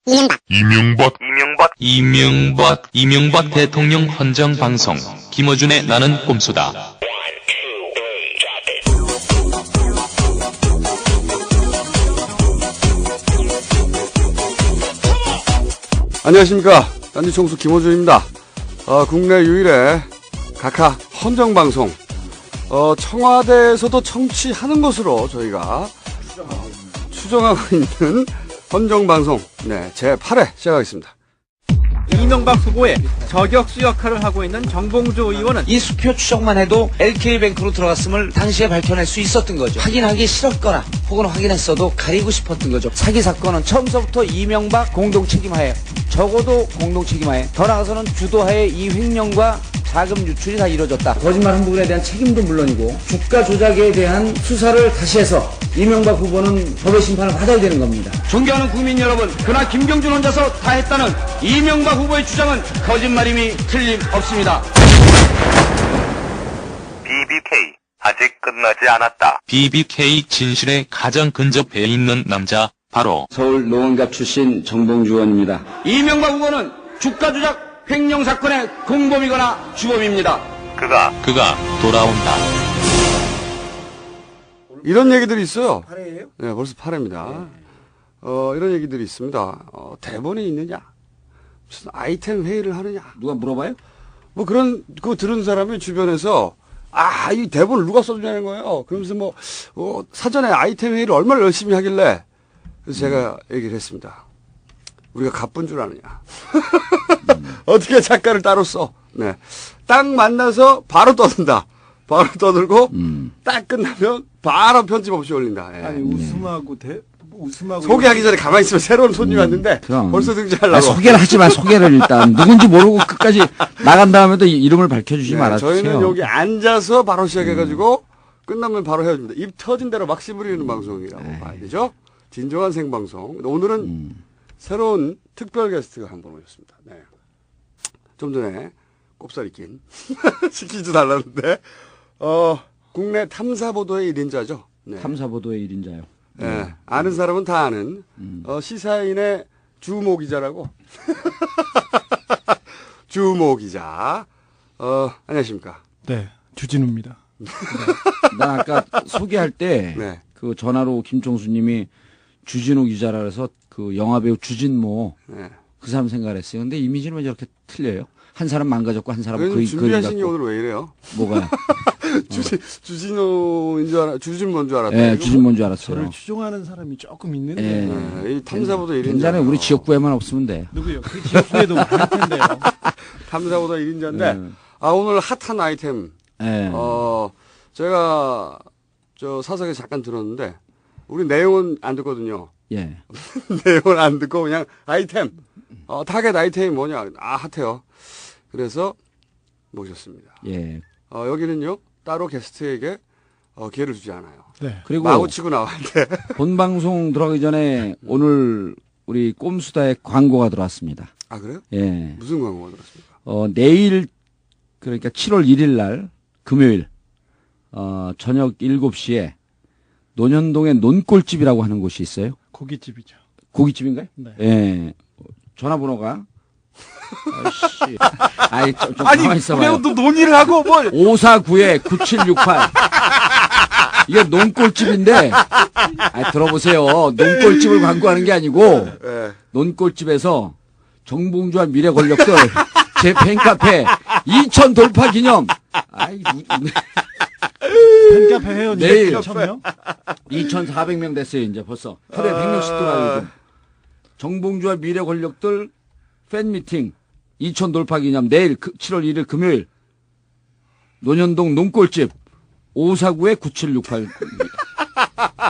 이명박 대통령 헌정 방송 김어준의 나는 꼼수다. 안녕하십니까. 딴지 총수 김어준입니다. 국내 유일의 각하 헌정 방송. 청와대에서도 청취하는 것으로 저희가 추정하고 있는 헌정 방송. 네, 제8회 시작하겠습니다. 이명박 후보의 저격수 역할을 하고 있는 정봉주 의원은 이 수표 추적만 해도 LK뱅크로 들어갔음을 당시에 밝혀낼 수 있었던 거죠. 확인하기 싫었거나 혹은 확인했어도 가리고 싶었던 거죠. 사기 사건은 처음서부터 이명박 공동 책임하에, 적어도 공동 책임하에, 더 나아가서는 주도하에 이 횡령과 자금 유출이 다 이루어졌다. 거짓말한 부분에 대한 책임도 물론이고 주가 조작에 대한 수사를 다시 해서 이명박 후보는 법의 심판을 받아야 되는 겁니다. 존경하는 국민 여러분, 그러나 김경준 혼자서 다 했다는 이명박 후보의 주장은 거짓말임이 틀림없습니다. BBK 아직 끝나지 않았다. BBK 진실에 가장 근접해 있는 남자 바로 서울 노원갑 출신 정봉주 의원입니다. 이명박 후보는 주가 조작 횡령 사건의 공범이거나 주범입니다. 그가 돌아온다. 이런 얘기들이 있어요. 8회예요? 네, 벌써 8회입니다. 이런 얘기들이 있습니다. 대본이 있느냐? 무슨 아이템 회의를 하느냐? 누가 물어봐요? 뭐 그거 들은 사람이 주변에서, 이 대본을 누가 써주냐는 거예요. 그러면서 사전에 아이템 회의를 얼마나 열심히 하길래. 그래서 제가 얘기를 했습니다. 우리가 가쁜 줄 아느냐. 어떻게 작가를 따로 써. 네. 딱 만나서 바로 떠든다. 바로 떠들고, 딱 끝나면 바로 편집 없이 올린다. 예. 아니 웃음하고 소개하기 전에 가만히 있으면 새로운 손님이 왔는데, 벌써 등장하려고. 소개를 하지 마, 소개를 일단. 누군지 모르고 끝까지 나간 다음에도 이름을 밝혀주지 말아주세요. 저희는 여기 앉아서 바로 시작해가지고, 끝나면 바로 헤어집니다. 입 터진 대로 막 씹으리는 방송이라고 봐야 되죠. 진정한 생방송. 오늘은 새로운 특별 게스트가 한 분 오셨습니다. 네. 좀 전에 꼽사리 낀 시키지도 않았는데 국내 탐사보도의 1인자죠. 네. 탐사보도의 1인자요. 네. 아는 사람은 다 아는 시사인의 주모 기자라고. 주모 기자. 안녕하십니까. 네, 주진우입니다. 난 아까 소개할 때 네. 그 전화로 김종수님이 주진우 기자라 그래서 그 영화배우 주진모 네. 그 사람 생각을 했어요. 근데 이미지는 왜 저렇게 틀려요? 한 사람 망가졌고 한 사람은 거의 준비하신 게 오늘 왜 이래요? 뭐가요? 주진모인 줄 알았다. 네, 주진모인 줄 알았어요. 저를 추종하는 사람이 조금 있는데. 네, 이 탐사보도 1인자. 괜찮아요. 우리 지역구에만 없으면 돼. 누구요? 그 지역구에도 할 텐데요. 탐사보도 1인자인데 오늘 핫한 아이템. 네. 제가 저 사석에 잠깐 들었는데 우리 내용은 안 듣거든요. 예. 내용은 안 듣고 그냥 아이템. 타겟 아이템이 뭐냐? 핫해요. 그래서 모셨습니다. 예. 여기는요, 따로 게스트에게 기회를 주지 않아요. 네. 그리고 마구 치고 나와야 돼. 본 방송 들어가기 전에 오늘 우리 꼼수다에 광고가 들어왔습니다. 아, 그래요? 예. 무슨 광고가 들었습니까? 내일, 그러니까 7월 1일 날, 금요일, 저녁 7시에 논현동에 논골집이라고 하는 곳이 있어요. 고깃집이죠. 고깃집인가요? 네. 예. 전화번호가. 아이씨. 좀 아니, 가만히 있어봐요. 또 논의를 하고 뭘. 549-9768. 이게 논골집인데, 들어보세요. 논골집을 광고하는 게 아니고, 논골집에서 정봉주와 미래 권력들, 제 팬카페 2000 돌파 기념. 팬카페 회원이 내일 2,000명? 2,400명 됐어요, 이제 벌써. 하루에 100명씩 돌아요, 요즘. 정봉주와 미래 권력들 팬미팅 2000 돌파 기념 내일 7월 1일 금요일 논현동 논골집 549-9768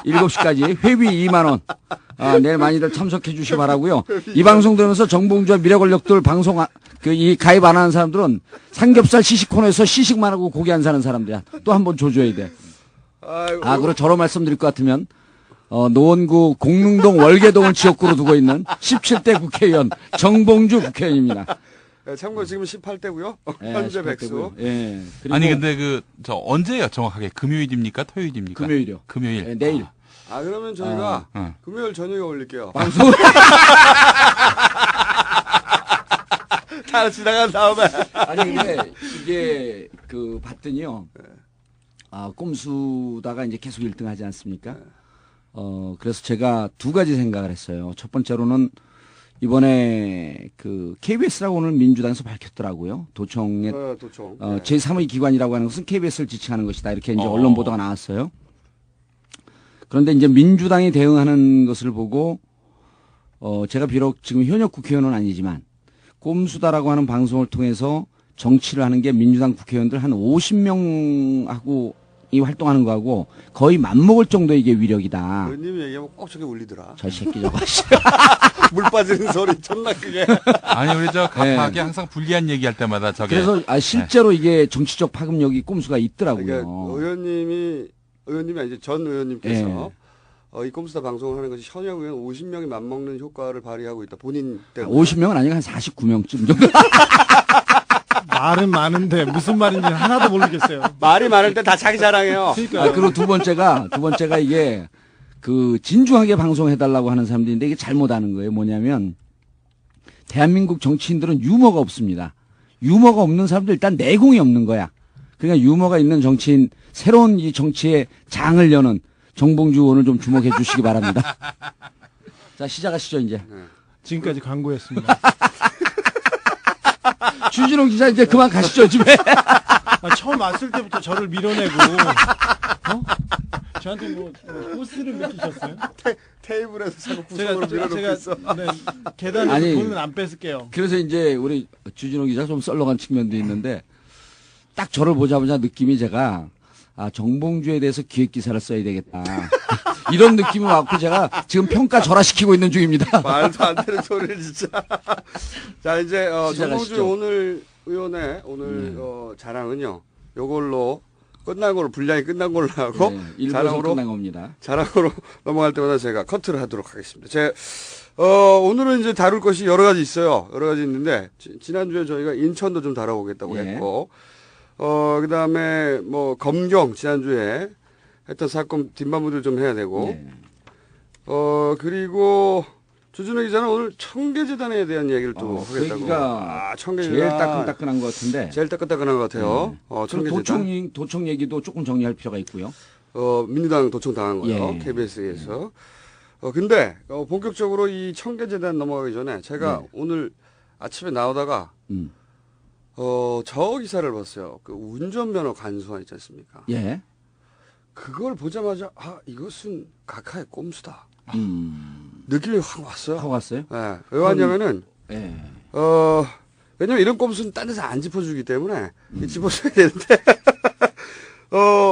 7시까지 회비 2만원. 내일 많이들 참석해 주시기 바라고요. 이 방송 들으면서 정봉주와 미래 권력들 방송 이 가입 안 하는 사람들은 삼겹살 시식 코너에서 시식만 하고 고기 안 사는 사람들이야. 또 한번 줘줘야 돼. 그리고 저로 말씀드릴 것 같으면 노원구 공릉동 월계동을 지역구로 두고 있는 17대 국회의원 정봉주 국회의원입니다. 네, 참고로 지금 18대고요. 네, 현재 18대고요. 백수. 예. 그리고 아니 근데 언제예요 정확하게? 금요일입니까? 토요일입니까? 금요일이요. 금요일. 네, 내일. 그러면 저희가 금요일 저녁에 올릴게요. 방송 하나 지나간 다음에. 아니 근데 이게 그 봤더니요. 꼼수다가 이제 계속 1등 하지 않습니까? 그래서 제가 두 가지 생각을 했어요. 첫 번째로는 이번에 그 KBS라고 오늘 민주당에서 밝혔더라고요. 도청의 도청. 제3의 기관이라고 하는 것은 KBS를 지칭하는 것이다. 이렇게 이제 언론 보도가 나왔어요. 그런데 이제 민주당이 대응하는 것을 보고 제가 비록 지금 현역 국회의원은 아니지만 꼼수다라고 하는 방송을 통해서 정치를 하는 게 민주당 국회의원들 한 50명하고 이 활동하는 거하고 거의 맞먹을 정도의 이게 위력이다. 의원님이 얘기하면 꼭 저게 울리더라. 저 새끼 저거. 물 빠지는 소리 존나 크게. 아니 우리 저 갑하게 항상 불리한 얘기할 때마다 저게 그래서 실제로 이게 정치적 파급력이 꼼수가 있더라고요. 그러니까 의원님이 아니죠. 전 의원님께서 이 꼼수다 방송을 하는 것이 현역 의원 50명이 맞먹는 효과를 발휘하고 있다. 본인 때문에. 50명은 아니고 한 49명쯤 정도. 말은 많은데 무슨 말인지 하나도 모르겠어요. 말이 많을 때 다 자기 자랑해요. 그리고 두 번째가 이게 그 진중하게 방송해달라고 하는 사람들인데 이게 잘못하는 거예요. 뭐냐면 대한민국 정치인들은 유머가 없습니다. 유머가 없는 사람들 일단 내공이 없는 거야. 그러니까 유머가 있는 정치인, 새로운 이 정치의 장을 여는 정봉주 의원을 좀 주목해 주시기 바랍니다. 자, 시작하시죠, 이제. 지금까지 광고였습니다. 주진웅 기자 이제 그만 가시죠, 집에. 처음 왔을 때부터 저를 밀어내고, 저한테 뭐, 포스를 맡기셨어요? 테이블에서 자꾸 구석으로 밀어놓고 있어. 네, 계단에서 아니, 돈은 안 뺏을게요. 그래서 이제 우리 주진웅 기자 좀 썰렁한 측면도 있는데 딱 저를 보자마자 느낌이 제가 정봉주에 대해서 기획기사를 써야 되겠다. 이런 느낌이 왔고 제가 지금 평가 절하시키고 있는 중입니다. 말도 안 되는 소리를 진짜. 자, 이제, 시작하시죠. 정봉주 오늘 의원의 오늘, 자랑은요. 요걸로 끝난 걸로, 분량이 끝난 걸로 하고. 네, 일부에서 끝난 겁니다. 자랑으로 넘어갈 때마다 제가 커트를 하도록 하겠습니다. 오늘은 이제 다룰 것이 여러 가지 있어요. 여러 가지 있는데, 지난주에 저희가 인천도 좀 다뤄보겠다고 했고, 그 다음에 뭐, 검경, 지난주에 했던 사건 뒷마무리를 좀 해야 되고, 그리고 주진우 기자는 오늘 청계재단에 대한 얘기를 또 하겠다고. 여기가 청계재단. 제일 따끈따끈한 것 같은데. 제일 따끈따끈한 것 같아요. 청계재단. 도청 얘기도 조금 정리할 필요가 있고요. 민주당 도청 당한 거요. KBS에서. 근데, 본격적으로 이 청계재단 넘어가기 전에 제가 오늘 아침에 나오다가, 저 기사를 봤어요. 그 운전면허 간수안 있지 않습니까? 예. 그걸 보자마자, 이것은 각하의 꼼수다. 느낌이 확 왔어요. 하고 왔어요? 예. 왜 왔냐면은, 예. 왜냐면 이런 꼼수는 딴 데서 안 짚어주기 때문에, 짚어줘야 되는데,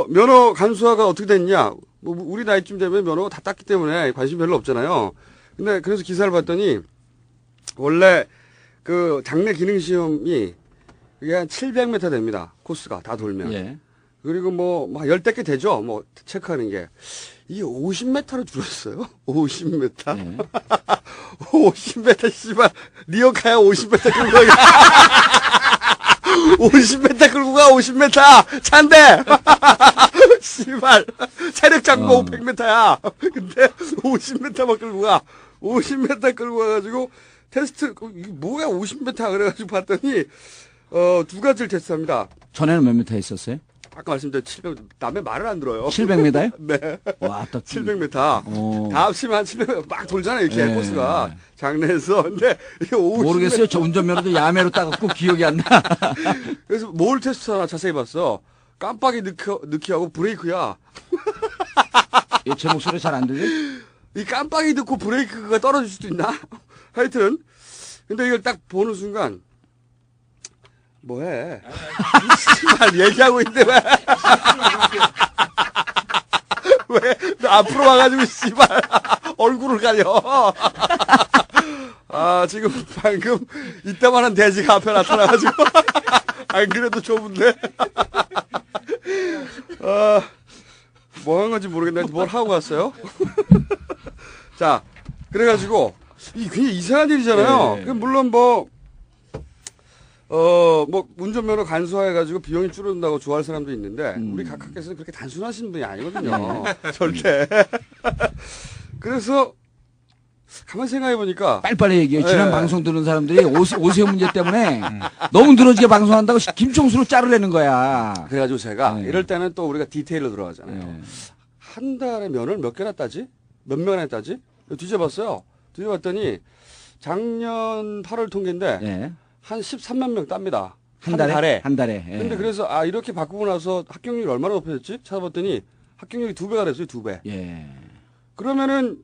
면허 간수화가 어떻게 됐냐. 뭐, 우리 나이쯤 되면 면허가 다 땄기 때문에 관심 별로 없잖아요. 근데 그래서 기사를 봤더니, 원래 그 장내 기능시험이 그게 한 700m 됩니다. 코스가 다 돌면. 예. 그리고 뭐, 10대 개 되죠. 뭐, 체크하는 게. 이게 50m로 줄었어요. 50m. 예. 50m, 씨발. 리어카야 50m 끌고 가. 50m 끌고 가, 50m. 찬데! 씨발. 체력 잡고 500m야. 근데 50m만 끌고 가. 50m 끌고 가가지고 테스트, 이게 뭐야, 50m. 그래가지고 봤더니, 두 가지를 테스트합니다. 전에는 몇 미터 했었어요? 아까 말씀드린 700m. 남의 말을 안 들어요. 700m요? 네. 와, 딱 700m. 다 합치면 한 700m 막 돌잖아요, 이렇게 네. 코스가. 장내에서. 근데 이게 50m. 모르겠어요. 저 운전면허도 야매로 따갖고 기억이 안 나. 그래서 뭘 테스트하나 자세히 봤어. 깜빡이 넣기하고 브레이크야. 제 목소리 잘 안 들려? 이 깜빡이 넣고 브레이크가 떨어질 수도 있나? 하여튼. 근데 이걸 딱 보는 순간, 뭐해? 씨발, 얘기하고 있는데 왜? 왜? 너 앞으로 와가지고, 씨발, 얼굴을 가려. 지금 방금, 이따만한 돼지가 앞에 나타나가지고, 안 그래도 좁은데? 뭐 한 건지 모르겠는데, 뭘 하고 갔어요? 자, 그래가지고, 이 굉장히 이상한 일이잖아요. 네. 물론 뭐 운전면허 간소화해가지고 비용이 줄어든다고 좋아할 사람도 있는데, 우리 각하께서는 그렇게 단순하신 분이 아니거든요. 절대. 그래서, 가만히 생각해 보니까 빨리빨리 얘기해요. 지난 예. 방송 들은 사람들이 오세훈 문제 때문에 너무 늘어지게 방송한다고 김총수로 자르려는 거야. 그래가지고 제가 네. 이럴 때는 또 우리가 디테일로 들어가잖아요. 네. 한 달에 면을 몇 개나 따지? 몇 명이나 따지? 뒤져봤어요. 뒤져봤더니 작년 8월 통계인데 예. 한 13만 명 땁니다. 한 달에? 한 달에. 예. 근데 그래서 아 이렇게 바꾸고 나서 합격률이 얼마나 높아졌지? 찾아봤더니 합격률이 2배가 됐어요. 2배. 예. 그러면은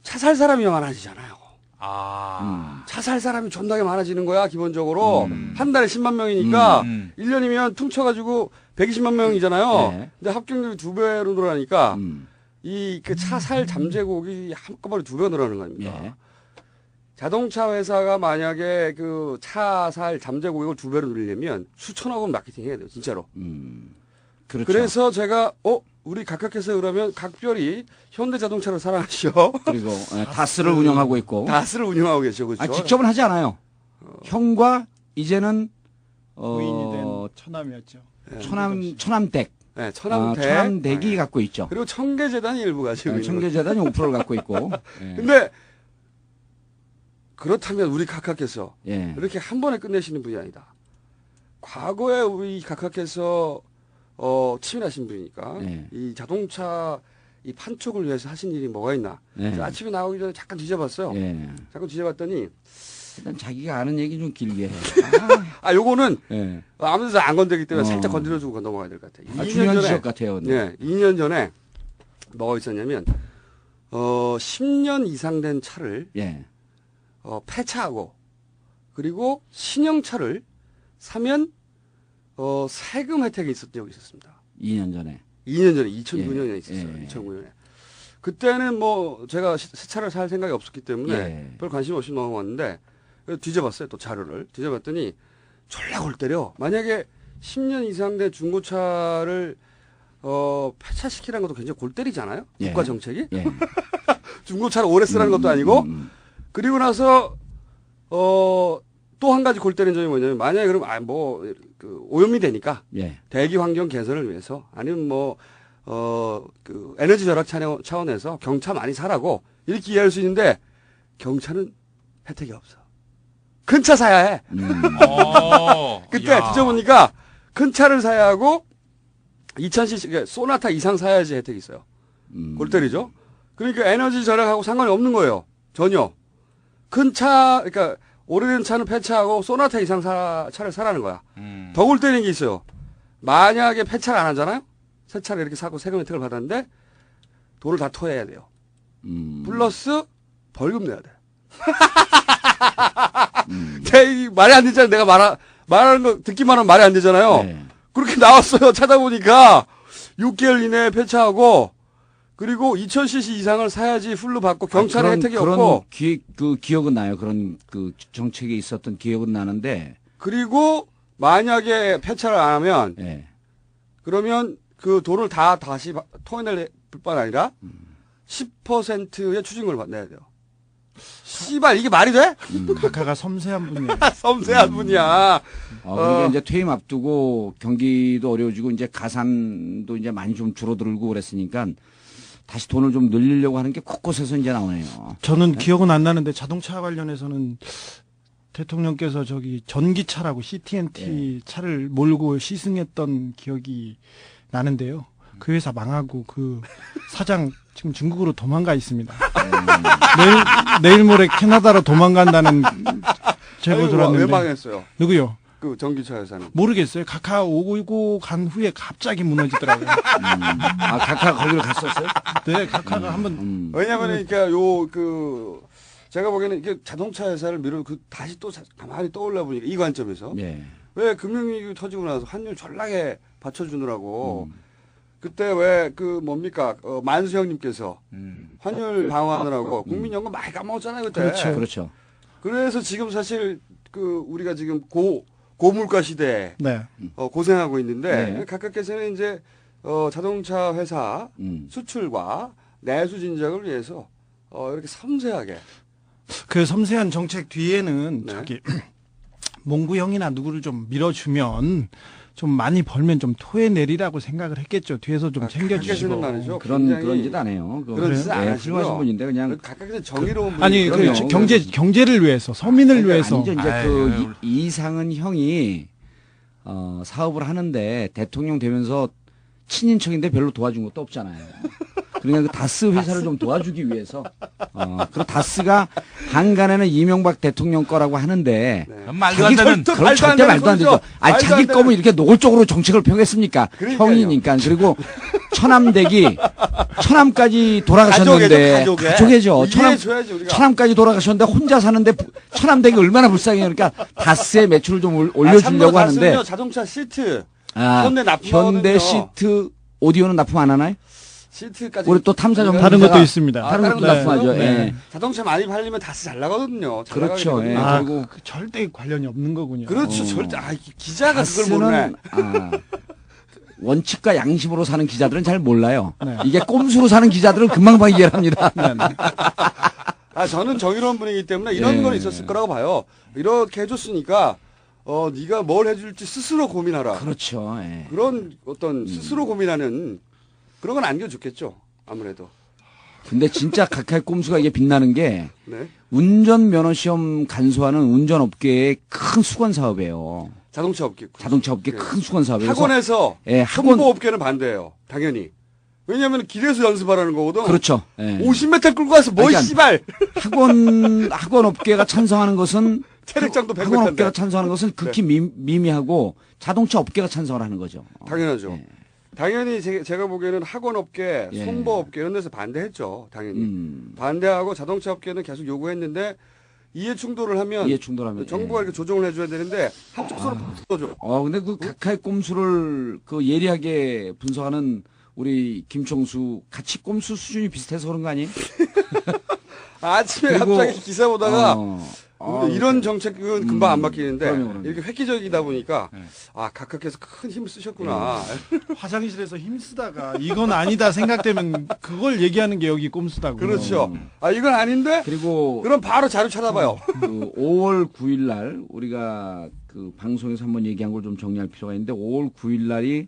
차 살 사람이 많아지잖아요. 아. 차 살 사람이 존나게 많아지는 거야 기본적으로. 한 달에 10만 명이니까 1년이면 퉁쳐가지고 120만 명이잖아요. 네. 근데 합격률이 2배로 늘어나니까 음. 이 그 차 살 잠재곡이 한꺼번에 2배가 늘어나는 겁니다. 예. 자동차 회사가 만약에 그 차 살 잠재고객을 2배로 늘리려면 수천억 원 마케팅 해야 돼요, 진짜로. 그렇죠. 그래서 제가 우리 각각해서 그러면 각별히 현대자동차를 사랑하시오. 그리고 다스를 운영하고 있고. 다스를 운영하고 계시죠, 그렇죠? 아, 직접은 하지 않아요. 형과 이제는 부인이 된 처남이었죠. 처남댁. 네, 처남댁. 처남댁이 네. 갖고 있죠. 그리고 청계재단이 일부 가지고 있는 청계재단이 5%를 갖고 있고. 예. 근데 그렇다면 우리 각각해서 예. 이렇게 한 번에 끝내시는 분이 아니다. 과거에 우리 각각해서 치밀하신 분이니까 네. 이 자동차 이 판촉을 위해서 하신 일이 뭐가 있나. 네. 그래서 아침에 나오기 전에 잠깐 뒤져봤어요. 예. 잠깐 뒤져봤더니 일단 자기가 아는 얘기 좀 길게 해. 요거는 예. 아무 데서 안 건드리기 때문에 어. 살짝 건드려주고 넘어가야 될 것 같아요. 아, 중요한 지적 같아요. 근데. 네, 2년 전에 뭐가 있었냐면 10년 이상 된 차를 예. 폐차하고 그리고 신형차를 사면 세금 혜택이 있었던 적이 있었습니다. 2년 전에. 2년 전에 2009년에 예, 있었어요. 예. 2009년에. 그때는 뭐 제가 새 차를 살 생각이 없었기 때문에 예. 별 관심 없이 넘어갔는데 뒤져봤어요. 또 자료를. 뒤져봤더니 졸라 골 때려. 만약에 10년 이상 된 중고차를 폐차시키라는 것도 굉장히 골 때리잖아요. 예. 국가 정책이. 예. 중고차를 오래 쓰라는 것도 아니고 그리고 나서 또 한 가지 골 때리는 점이 뭐냐면 만약에 그럼 그 오염이 되니까 예. 대기 환경 개선을 위해서 아니면 그 에너지 절약 차원에서 경차 많이 사라고 이렇게 이해할 수 있는데 경차는 혜택이 없어. 큰 차 사야 해. 그때 야. 뒤져보니까 큰 차를 사야 하고 2000cc 소나타 이상 사야지 혜택이 있어요. 골 때리죠. 그러니까 에너지 절약하고 상관이 없는 거예요. 전혀. 큰 차, 그러니까 오래된 차는 폐차하고 소나타 이상 차를 사라는 거야. 더 골 때리는 게 있어요. 만약에 폐차를 안 하잖아요? 새 차를 이렇게 사고 세금 혜택을 받았는데 돈을 다 토해야 돼요. 플러스 벌금 내야 돼. 이 말이 안 되잖아요. 내가 말하는 거 듣기만 하면 말이 안 되잖아요. 네. 그렇게 나왔어요. 찾아보니까 6개월 이내에 폐차하고 그리고 2000cc 이상을 사야지 풀로 받고 경찰에 혜택이 없고 기억은 나요. 그런 그 정책에 있었던 기억은 나는데. 그리고 만약에 폐차를 안 하면 예. 그러면 그 돈을 다시 토해낼 뿐만 아니라 10%의 추징금을 내야 돼요. 씨발 이게 말이 돼? 각하가 섬세한 분이에요. 섬세한 분이야. 그러니까 이제 퇴임 앞두고 경기도 어려워지고 이제 가산도 이제 많이 좀 줄어들고 그랬으니까 다시 돈을 좀 늘리려고 하는 게 곳곳에서 이제 나오네요. 저는 기억은 안 나는데 자동차 관련해서는 대통령께서 전기차라고 CT&T 차를 몰고 시승했던 기억이 나는데요. 그 회사 망하고 그 사장 지금 중국으로 도망가 있습니다. 내일 모레 캐나다로 도망간다는 제보 들었는데. 왜 망했어요? 누구요? 그 전기차 회사는. 모르겠어요. 각하 오고 간 후에 갑자기 무너지더라고요. 각하 거기로 갔었어요? 네, 각하가 한번. 왜냐면 그러니까 제가 보기에는 이게 자동차 회사를 다시 또 가만히 떠올려 보니까 이 관점에서 예. 왜 금융위기 터지고 나서 환율 전락에 받쳐주느라고 그때 왜 만수 형님께서 환율 방어하느라고 국민연금 많이 까먹었잖아요 그때. 그렇죠. 그래서 지금 사실 우리가 지금 고물가 시대에 네. 고생하고 있는데 네. 각각께서는 이제 자동차 회사 수출과 내수 진작을 위해서 이렇게 섬세하게 그 섬세한 정책 뒤에는 네. 몽구형이나 누구를 좀 밀어주면 좀 많이 벌면 좀 토해내리라고 생각을 했겠죠. 뒤에서 좀 챙겨주시고. 각각에서는 말이죠. 그런 굉장히 짓 안 해요. 그런 짓 안 하시고요. 훌륭하신 분인데 그냥 각각의 정의로운 분이 아니 그럼요. 경제를 위해서 서민을 위해서 아니죠. 이제 아유, 이상은 형이 사업을 하는데 대통령 되면서 친인척인데 별로 도와준 것도 없잖아요. 그러니까 그 다스 회사를 좀 도와주기 위해서 그리고 다스가 한간에는 이명박 대통령 거라고 하는데 말도 안 되는 그럼 절대 말도 안 되죠. 아니 자기 거면 이렇게 노골적으로 정책을 펴겠습니까? 그러니까요. 형이니까. 그리고 천암까지 돌아가셨는데 가족이죠. 이해해줘야지 우리가. 천암까지 돌아가셨는데 혼자 사는데 천암댁이 얼마나 불쌍해요. 그러니까 다스의 매출을 좀 올려주려고 하는데 다스는요, 자동차 시트 현대 납품 현대 시트 오디오는 납품 안 하나요? 시트까지 우리 또 탐사 전문 다른 기자가 것도 있습니다. 다른 것도 네. 납품하죠. 네. 예. 자동차 많이 팔리면 다스 잘 나가거든요. 잘 그렇죠. 나가게 예. 되거든요. 그리고 절대 관련이 없는 거군요. 그렇죠. 절대 기자가 그걸 모르네. 다스는 원칙과 양심으로 사는 기자들은 잘 몰라요. 네. 이게 꼼수로 사는 기자들은 금방 이해를 합니다. 저는 정의로운 분이기 때문에 이런 예. 건 있었을 거라고 봐요. 이렇게 해줬으니까 네가 뭘 해줄지 스스로 고민하라. 그렇죠. 예. 그런 어떤 스스로 고민하는 그런 건 안겨줬겠죠. 아무래도. 근데 진짜 각하의 꼼수가 이게 빛나는 게 네. 운전 면허 시험 간소화는 운전업계의 큰 수건 사업이에요. 자동차 업계. 자동차 업계 네. 큰 수건 사업이에요. 그래서- 학원에서 예, 학원 선보업계는 반대예요. 당연히. 왜냐하면 길에서 연습하라는 거거든. 그렇죠. 예. 50m 끌고 가서 뭐 그러니까 씨발. 학원 업계가 찬성하는 것은 체력장도 학원 100m인데. 업계가 찬성하는 것은 극히 미미하고 자동차 업계가 찬성을 하는 거죠. 당연하죠. 예. 당연히 제가 보기에는 학원업계, 예. 손보업계 이런 데서 반대했죠. 당연히. 반대하고 자동차업계는 계속 요구했는데 이해 충돌을 하면 이해 충돌하면 정부가 예. 이렇게 조정을 해줘야 되는데 한쪽 손을 풀어줘. 근데 그 각하의 꼼수를 그 예리하게 분석하는 우리 김총수 같이 꼼수 수준이 비슷해서 그런 거 아니에요? 아침에 그리고- 갑자기 기사 보다가 이런 그러니까. 정책은 금방 안 바뀌는데 그럼요. 이렇게 획기적이다 보니까 각하께서 큰 힘을 쓰셨구나. 화장실에서 힘쓰다가 이건 아니다 생각되면 그걸 얘기하는 게 여기 꼼수다고. 그렇죠. 이건 아닌데? 그리고 그럼 바로 자료 찾아봐요. 그 5월 9일 날 우리가 그 방송에서 한번 얘기한 걸 좀 정리할 필요가 있는데 5월 9일 날이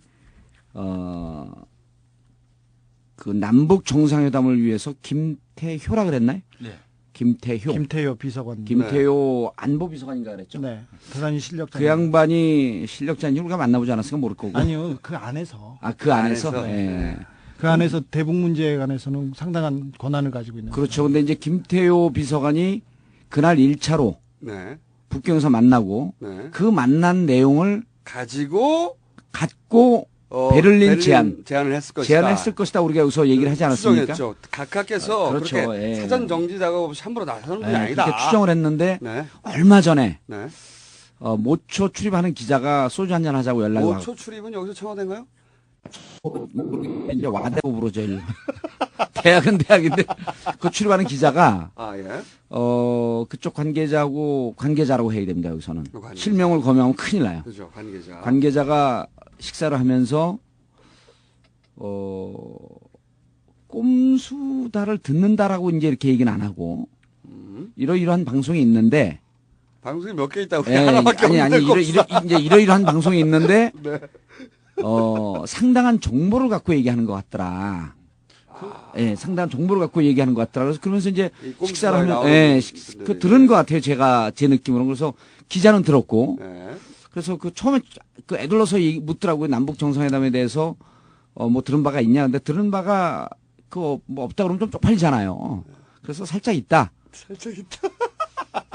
그 남북 정상회담을 위해서 김태효라 그랬나요? 네. 김태효 비서관. 김태효 안보비서관인가 그랬죠. 네. 대단히 실력자. 그 양반이 실력자인지 우리가 만나보지 않았으니까 모를 거고. 아니요. 그 안에서. 그 안에서. 안에서? 예. 그 안에서 대북 문제에 관해서는 상당한 권한을 가지고 있는. 그렇죠. 근데 이제 김태효 비서관이 그날 1차로 네. 북경에서 만나고 네. 그 만난 내용을 가지고 갖고 베를린 제안을 했을 것이다. 제안을 했을 것이다. 우리가 여기서 얘기를 하지 않았습니까? 추정했죠. 각하께서 그렇죠. 그렇게 예. 사전 정지 작업 없이 함부로 나서는 분이 예, 아니다. 그렇게 추정을 했는데 네. 얼마 전에 네. 모초 출입하는 기자가 소주 한잔 하자고 연락이 와. 5초 출입은 여기서 청와대인가요? 이제 와대고 부르죠. 일로. 대학은 대학인데 그 출입하는 기자가 예. 그쪽 관계자라고 해야 됩니다. 여기서는 관계자. 실명을 거명하면 큰일 나요. 그죠. 관계자. 관계자가 식사를 하면서 꼼수다를 듣는다라고 이제 이렇게 얘기는 안 하고 이러이러한 방송이 있는데 방송이 몇 개 있다고 예, 하나밖에 없는데 이제 이러이러한 방송이 있는데 네. 상당한 정보를 갖고 얘기하는 것 같더라. 예, 상당한 정보를 갖고 얘기하는 것 같더라. 그래서 그러면서 이제 이 꼼수다에 식사를 하면 나오는 그 분들이. 들은 것 같아요. 제 느낌으로. 그래서 기자는 들었고 네. 그래서 그 처음에 그 애둘러서 묻더라고요. 남북 정상회담에 대해서 뭐 들은 바가 있냐. 근데 들은 바가 뭐 없다 그러면 좀 쪽팔리잖아요. 그래서 살짝 있다.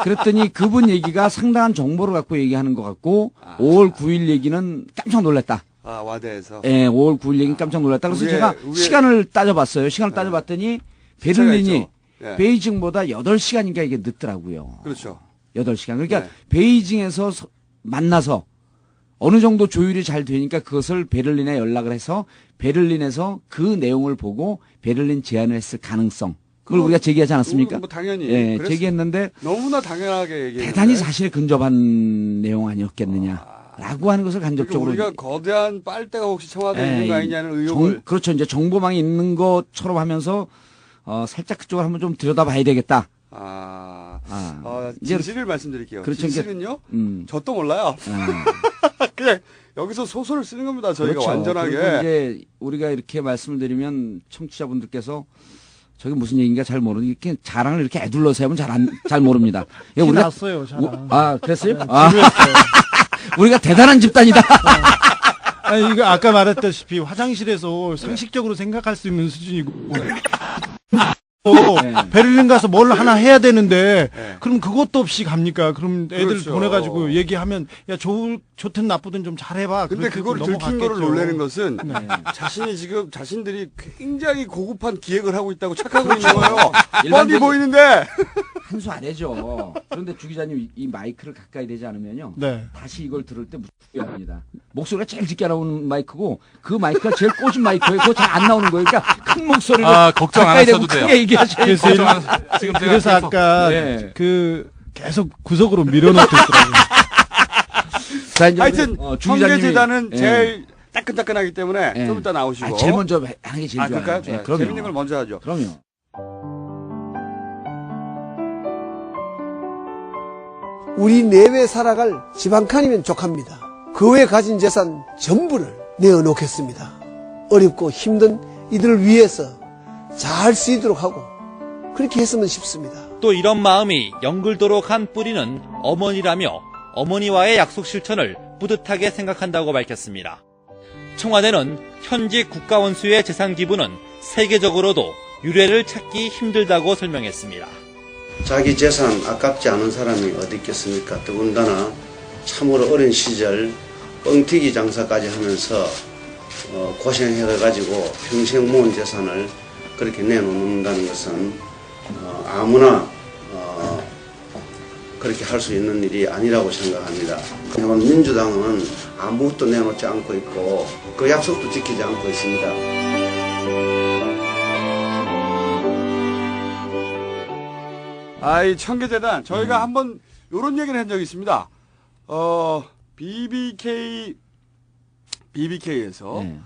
그랬더니 그분 얘기가 상당한 정보를 갖고 얘기하는 것 같고 5월 9일 얘기는 깜짝 놀랐다. 와대에서. 예, 5월 9일 얘기는 깜짝 놀랐다. 그래서 제가 시간을 따져봤어요. 시간을 따져봤더니 베를린이 예. 베이징보다 8시간인가 이게 늦더라고요. 그렇죠. 8시간. 그러니까 네. 베이징에서 만나서 어느 정도 조율이 잘 되니까 그것을 베를린에 연락을 해서 베를린에서 그 내용을 보고 베를린 제안을 했을 가능성. 그걸 우리가 제기하지 않았습니까? 뭐 당연히. 예, 그랬- 제기했는데 너무나 당연하게 얘기했는데. 대단히 사실에 근접한 내용 아니었겠느냐라고 하는 것을 그러니까 간접적으로 우리가 거대한 빨대가 혹시 청와대에 예, 있는 거 아니냐는 의혹을. 그렇죠. 이제 정보망이 있는 것처럼 하면서 살짝 그쪽을 한번 좀 들여다봐야 되겠다. 이제 진실을 말씀드릴게요. 그렇죠. 진실은요, 음. 저도 몰라요. 그냥 여기서 소설을 쓰는 겁니다. 저희가 그렇죠. 완전하게. 그리고 이제 우리가 이렇게 말씀을 드리면 청취자분들께서 저게 무슨 얘기인가 잘 모르는 이렇게 자랑을 이렇게 애둘러서 하면 잘 모릅니다. 예, 티 났어요, 자랑. 그랬어요? 네, 아, 지루했어요. 우리가 대단한 집단이다. 아니, 이거 아까 말했다시피 화장실에서 상식적으로 생각할 수 있는 수준이고. 베를린 가서 뭘 하나 해야 되는데, 그럼 그것도 없이 갑니까? 그럼 애들 그렇죠. 보내가지고 얘기하면, 야, 좋든 나쁘든 좀 잘해봐. 근데 그렇게 그걸 들킨 넘어갔겠죠. 거를 놀라는 것은 자신이 지금 자신들이 굉장히 고급한 기획을 하고 있다고 착하고 있는 거예요. 뻔히 보이는데. 한 수 아래죠. 그런데 주 기자님 이 마이크를 가까이 대지 않으면요. 네. 다시 이걸 들을 때 무섭게 합니다. 목소리가 제일 짙게 나오는 마이크고 그 마이크가 제일 꽂은 마이크예요. 그거 잘 안 나오는 거예요. 그러니까 큰 목소리로 걱정 안 가까이 대고 하셔도 돼요. 크게 얘기하셔야 그래서 돼요. 지금 제가 그래서 계속 아까 네. 계속 구석으로 밀어넣고 있더라고요. 자, 이제 하여튼 주 기자님이 청계재단은 예. 제일 따끈따끈하기 때문에 예. 좀 이따 나오시고. 제일 먼저 하는 게 제일 좋아요. 그럴까요? 예, 그럼요. 재밌는 걸 먼저 하죠. 그럼요. 우리 내외 살아갈 집 한 칸이면 족합니다. 그 외에 가진 재산 전부를 내어놓겠습니다. 어렵고 힘든 이들을 위해서 잘 쓰이도록 하고 그렇게 했으면 싶습니다. 또 이런 마음이 영글도로 간 뿌리는 어머니라며 어머니와의 약속 실천을 뿌듯하게 생각한다고 밝혔습니다. 청와대는 현직 국가원수의 재산 기부는 세계적으로도 유례를 찾기 힘들다고 설명했습니다. 자기 재산 아깝지 않은 사람이 어디 있겠습니까? 더군다나 참으로 어린 시절 뻥튀기 장사까지 하면서 고생해가지고 평생 모은 재산을 그렇게 내놓는다는 것은 아무나 그렇게 할 수 있는 일이 아니라고 생각합니다. 민주당은 아무것도 내놓지 않고 있고 그 약속도 지키지 않고 있습니다. 이 청계재단 저희가 한번 요런 얘기를 한 적이 있습니다. BBK에서 네.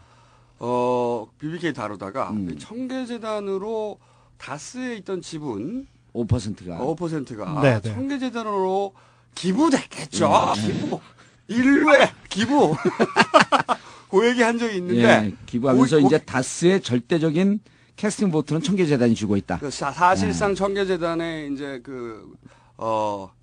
BBK 다루다가 청계재단으로 다스에 있던 지분 5%가 5%가 네, 네. 청계재단으로 기부됐겠죠. 기부 일회 기부 그 얘기 한 적이 있는데 예, 기부하면서 오- 이제 다스의 절대적인 캐스팅 보트는 청계재단이 쥐고 있다. 사실상 청계재단의 이제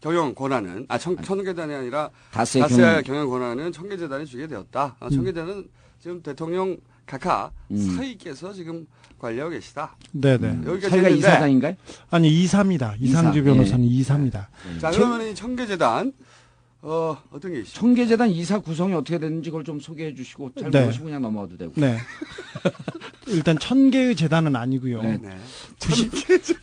경영 권한은 청계재단이 아니라 다스의 경영 권한은 청계재단이 주게 되었다. 청계재단은 지금 대통령 각하 사위께서 지금 관리하고 계시다. 네네. 여기까지 사위가 했는데 이사장인가요? 아니, 이사입니다. 이상주 이사. 변호사는 예. 이사입니다. 자 그러면 이 청계재단 어떤 게 있죠? 청계재단 이사 구성이 어떻게 됐는지 그걸 좀 소개해 주시고 잘 네. 모르시고 그냥 넘어가도 되고. 네. 일단 1000개의 재단은 아니고요. 네. 네.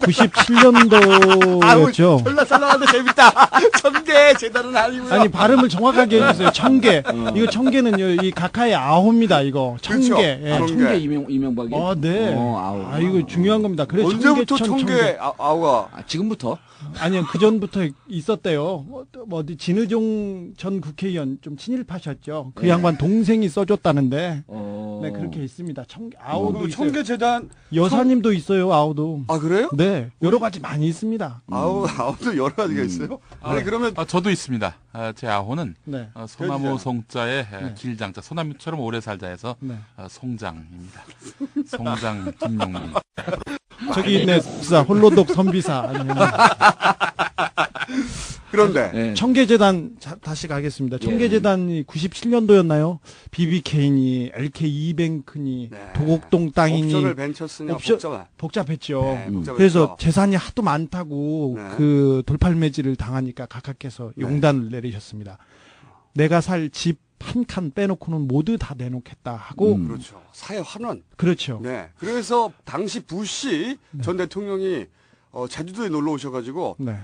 97년도였죠. 졸라 썰렁한데 재밌다. 청계 재단은 아니고요. 아니, 발음을 정확하게 해주세요. 1000개. 이거 1000개는요, 이 각하의 아홉입니다, 이거. 1000개. 그렇죠. 예. 아홉. 청계 이명박이. 네. 아우. 이거 중요한 겁니다. 그래, 언제부터 1000개, 청계 아우가 지금부터. 아니요, 그 전부터 있었대요. 어디 진의종 전 국회의원 좀 친일파셨죠. 그 양반 동생이 써줬다는데. 네, 그렇게 있습니다. 아우도 있어요. 청계 재단 여사님도 있어요, 아우도. 아 그래요? 네, 여러 가지 많이 있습니다. 아우도 여러 가지가 있어요. 아니 그러면 저도 있습니다. 제 아호는 네. 소나무 송자의 길장자, 소나무처럼 오래 살자 해서 네. 송장입니다. 송장 김용민. 저기 있네, 진짜 홀로독 선비사. 아니면 그런데 네. 청계재단 다시 가겠습니다. 청계재단이 97년도였나요? BBK니 LK 이뱅크니 네. 도곡동 땅이니 옵션을 벤처스냐 복잡했죠. 네, 복잡했죠. 그래서 재산이 하도 많다고 네. 그 돌팔매질을 당하니까 각하께서 용단을 내리셨습니다. 내가 살 집 한 칸 빼놓고는 모두 다 내놓겠다 하고 그렇죠. 사회 환원. 그렇죠. 네. 그래서 당시 부시 전 대통령이 제주도에 놀러 오셔가지고 네.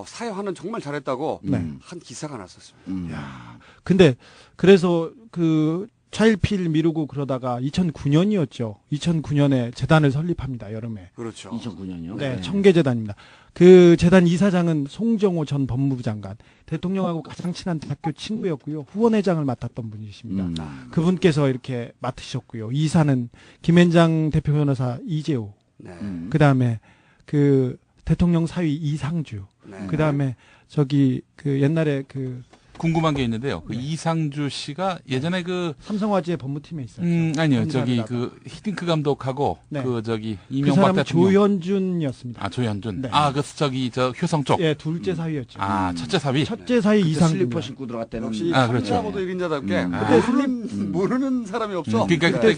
사회 환원 정말 잘했다고 네. 한 기사가 났었습니다. 근데 그래서 그 차일피일 미루고 그러다가 2009년이었죠. 2009년에 재단을 설립합니다. 여름에. 그렇죠. 2009년이요. 네, 청계재단입니다. 그 재단 이사장은 송정호 전 법무부 장관, 대통령하고 가장 친한 대학교 친구였고요. 후원회장을 맡았던 분이십니다. 그분께서 이렇게 맡으셨고요. 이사는 김앤장 대표 변호사 이재호. 네. 그다음에 그 대통령 사위 이상주. 네. 그다음에 저기 그 옛날에 그 궁금한 게 있는데요. 그 네. 이상주 씨가 예전에 그 삼성화재 법무팀에 있었죠. 아니요. 검사를 저기 하다가. 그 히딩크 감독하고 네. 그 저기 그 이명박 사람은 대통령. 조현준이었습니다. 아, 조현준. 네. 아, 그 저기 저 효성 쪽. 예, 둘째 사위였죠. 아, 첫째 사위. 첫째 사위 이상주. 슬리퍼 신고 들어갔다는. 역시 아, 그렇죠. 탐사보도 1인자답게 모르는 사람이 없어. 그러니까 그때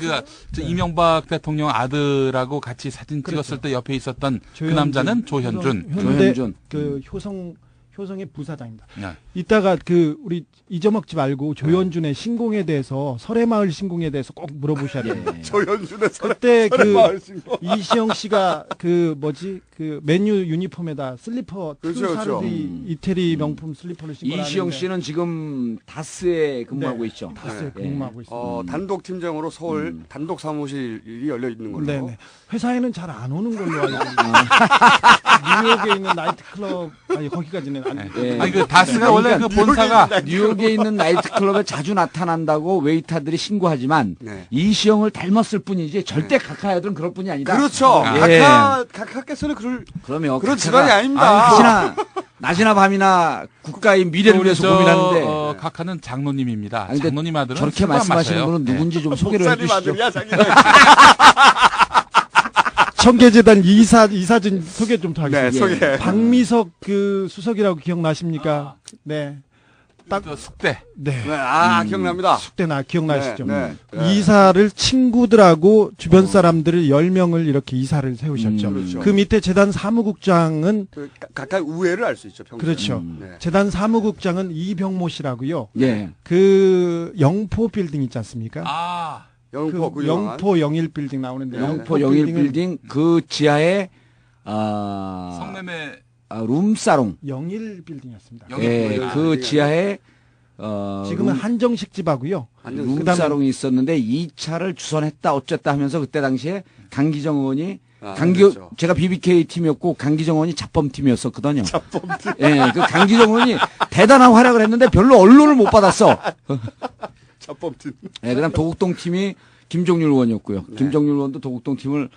저 이명박 대통령 아들하고 같이 사진 찍었을 때 옆에 있었던 그 남자는 조현준. 현대 조현준. 그 효성의 부사장입니다. 네. 이따가 그 우리 잊어먹지 말고 조현준의 신공에 대해서 설해마을 신공에 대해서 꼭 물어보셔야 돼요. 조현준의 그때 그 설해마을 신공. 이시영 씨가 그 뭐지 그 맨유 유니폼에다 슬리퍼 그렇죠, 트루사르디 그렇죠. 이태리 명품 슬리퍼를 신고 이시영 나왔는데 씨는 지금 다스에 근무하고 네, 있죠. 다스에 네. 근무하고 있습니다. 단독 팀장으로 서울 단독 사무실이 열려 있는 걸로. 네네. 회사에는 잘 안 오는 걸로 알고 있는데 뉴욕에 있는 나이트클럽 아니 거기까지는 안. 예. 아니 그 다스가 원래 그 본사가 뉴욕에 있는 나이트클럽에 자주 나타난다고 웨이터들이 신고하지만 네. 이시영을 닮았을 뿐이지 절대 각하 애들은 그럴 뿐이 아니다. 그렇죠. 예. 각하께서는 그럼요. 그런 각하가 집안이 아닙니다. 혹시나 낮이나 밤이나 국가의 미래를 위해서 고민하는데 각하는 장로님입니다. 아니, 근데 장로님 아들은 저렇게 술도 안 말씀하시는 마셔요. 분은 누군지 좀 소개를 목사님 해주시죠. 아들이야 자기는. 청계재단 이사진 소개 좀 더 하겠습니다. 네, 소개. 박미석 그 수석이라고 기억나십니까? 네. 딱 그 숙대. 네. 네, 기억납니다. 숙대나 기억나시죠? 네, 네. 이사를 친구들하고 주변 사람들을 10명을 이렇게 이사를 세우셨죠. 그렇죠. 그 밑에 재단 사무국장은 각각 우애를 알 수 있죠. 평소에. 그렇죠. 네. 재단 사무국장은 이병모 씨라고요. 예. 그 영포 빌딩 있지 않습니까? 아. 영포 그 그 유명한. 영포 영일 빌딩 나오는데 영포 영일 빌딩은 빌딩 그 지하에 성매매 룸사롱. 영일 빌딩이었습니다. 영일 예, 빌딩. 그 지하에 지금은 한정식 집하고요. 룸사롱이 있었는데 2차를 주선했다 어쨌다 하면서 그때 당시에 강기정 의원이 그렇죠. 제가 BBK 팀이었고 강기정 의원이 잡범팀이었었거든요. 잡범팀. 예, 그 강기정 의원이 대단한 활약을 했는데 별로 언론을 못 받았어. 잡범팀. 예, 그다음 도곡동 팀이 김종률 의원이었고요. 네. 김종률 의원도 도곡동 팀을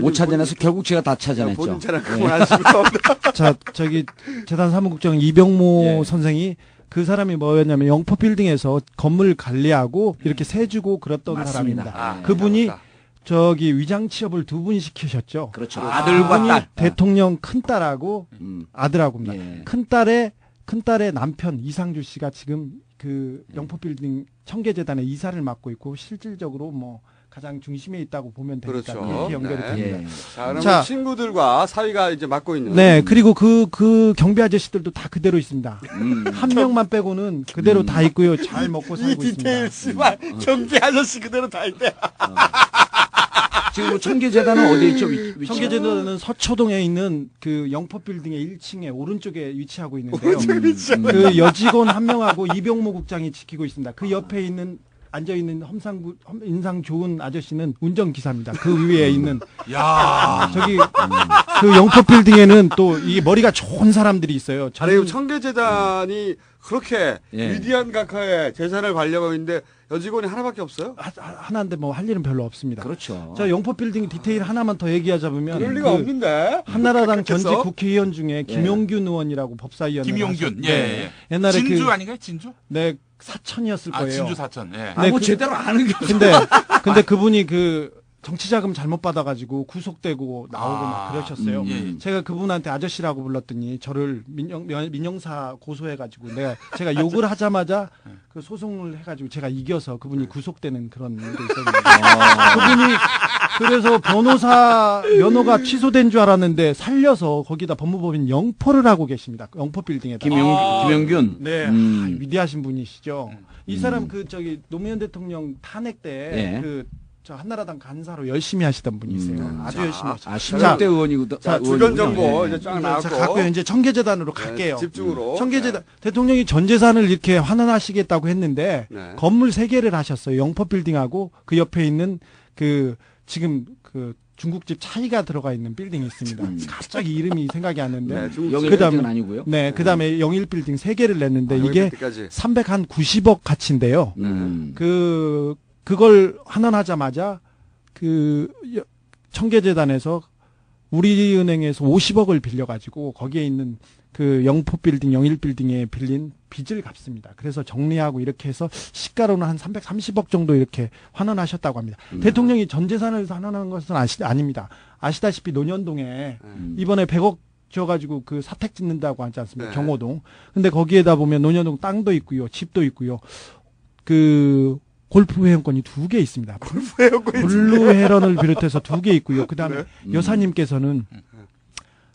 못 찾아내서 결국 제가 다 찾아냈죠. 본인 차량 그만하시고. 자, 저기 재단 사무국장 이병모 예. 선생이 그 사람이 뭐였냐면 영포 빌딩에서 건물 관리하고 이렇게 세주고 그랬던 맞습니다. 사람입니다. 그분이 저기 위장 취업을 2분 시키셨죠. 그렇죠. 그분이 아들과 딸. 대통령 큰 딸하고 아들하고입니다. 예. 큰 딸의 남편 이상주 씨가 지금 그 영포 빌딩 청계재단의 이사를 맡고 있고 실질적으로 뭐 가장 중심에 있다고 보면 되니까 그렇죠. 이렇게 연결이 네. 됩니다. 예. 자, 그러면 자. 친구들과 사위가 이제 맡고 있는. 네, 그리고 그 경비 아저씨들도 다 그대로 있습니다. 한 명만 빼고는 그대로 다 있고요. 잘 먹고 살고 있습니다. 씨발 경비 아저씨 그대로 다 있대. 지금 뭐 청계재단은 어디에 있죠? 위치가? 청계재단은 서초동에 있는 그 영포 빌딩의 1층에 오른쪽에 위치하고 있는데요. 음. 그 여직원 한 명하고 이병모 국장이 지키고 있습니다. 그 옆에 있는 앉아 있는 인상 좋은 아저씨는 운전기사입니다. 그 위에 있는 야. 저기 그 영포 빌딩에는 또 이 머리가 좋은 사람들이 있어요. 아니 청계재단이 그렇게 예. 위대한 각하의 재산을 관리하고 있는데 여직원이 하나밖에 없어요? 하나인데 뭐 할 일은 별로 없습니다. 그렇죠. 자, 영포 빌딩 디테일 하나만 더 얘기하자면 그럴 리가 없는데. 한나라당 전직 그렇겠어? 국회의원 중에 김용균 의원이라고 법사위원 김용균. 예. 네. 예. 옛날에 진주 그 아닌가요? 진주? 네, 사천이었을 아, 거예요. 진주 사천. 예. 아, 뭐 그- 제대로 아는 게 없어. 근데 그분이 그 정치자금 잘못 받아가지고 구속되고 나오고 막 그러셨어요. 예. 제가 그분한테 아저씨라고 불렀더니 저를 민영사 고소해가지고 제가 욕을 하자마자 그 소송을 해가지고 제가 이겨서 그분이 구속되는 그런 일도 있었는데 그분이 그래서 면허가 취소된 줄 알았는데 살려서 거기다 법무법인 영포를 하고 계십니다. 영포 빌딩에다. 김용균. 네, 위대하신 분이시죠. 이 사람 노무현 대통령 탄핵 때 예. 저 한나라당 간사로 열심히 하시던 분이세요. 아주 열심히 하셨어요. 아, 10년대 의원이거든. 자, 주변 정보 이제 쫙 나왔고. 갖고요. 이제 청계재단으로 갈게요. 집중으로. 청계재단 대통령이 전 재산을 이렇게 환원하시겠다고 했는데 네. 건물 3개를 하셨어요. 영포 빌딩하고 그 옆에 있는 그 지금 그 중국집 차이가 들어가 있는 빌딩이 있습니다. 갑자기 이름이 생각이 안 나는데. 네, 여기 그다음에- 빌딩은 아니고요. 네, 그다음에 영일 빌딩 3개를 냈는데 이게 여기까지. 390억 가치인데요. 음. 그걸 환원하자마자 청계재단에서 우리은행에서 50억을 빌려가지고 거기에 있는 그 영포빌딩, 영일빌딩에 빌린 빚을 갚습니다. 그래서 정리하고 이렇게 해서 시가로는 한 330억 정도 이렇게 환원하셨다고 합니다. 대통령이 전 재산을 환원한 것은 아닙니다. 아시다시피 논현동에 이번에 100억 줘가지고 그 사택 짓는다고 하지 않습니까? 네. 경호동. 근데 거기에다 보면 논현동 땅도 있고요, 집도 있고요. 그 골프 회원권이 2개 있습니다. 골프 회원권이 블루 헤런을 비롯해서 2개 있고요. 그다음에 여사님께서는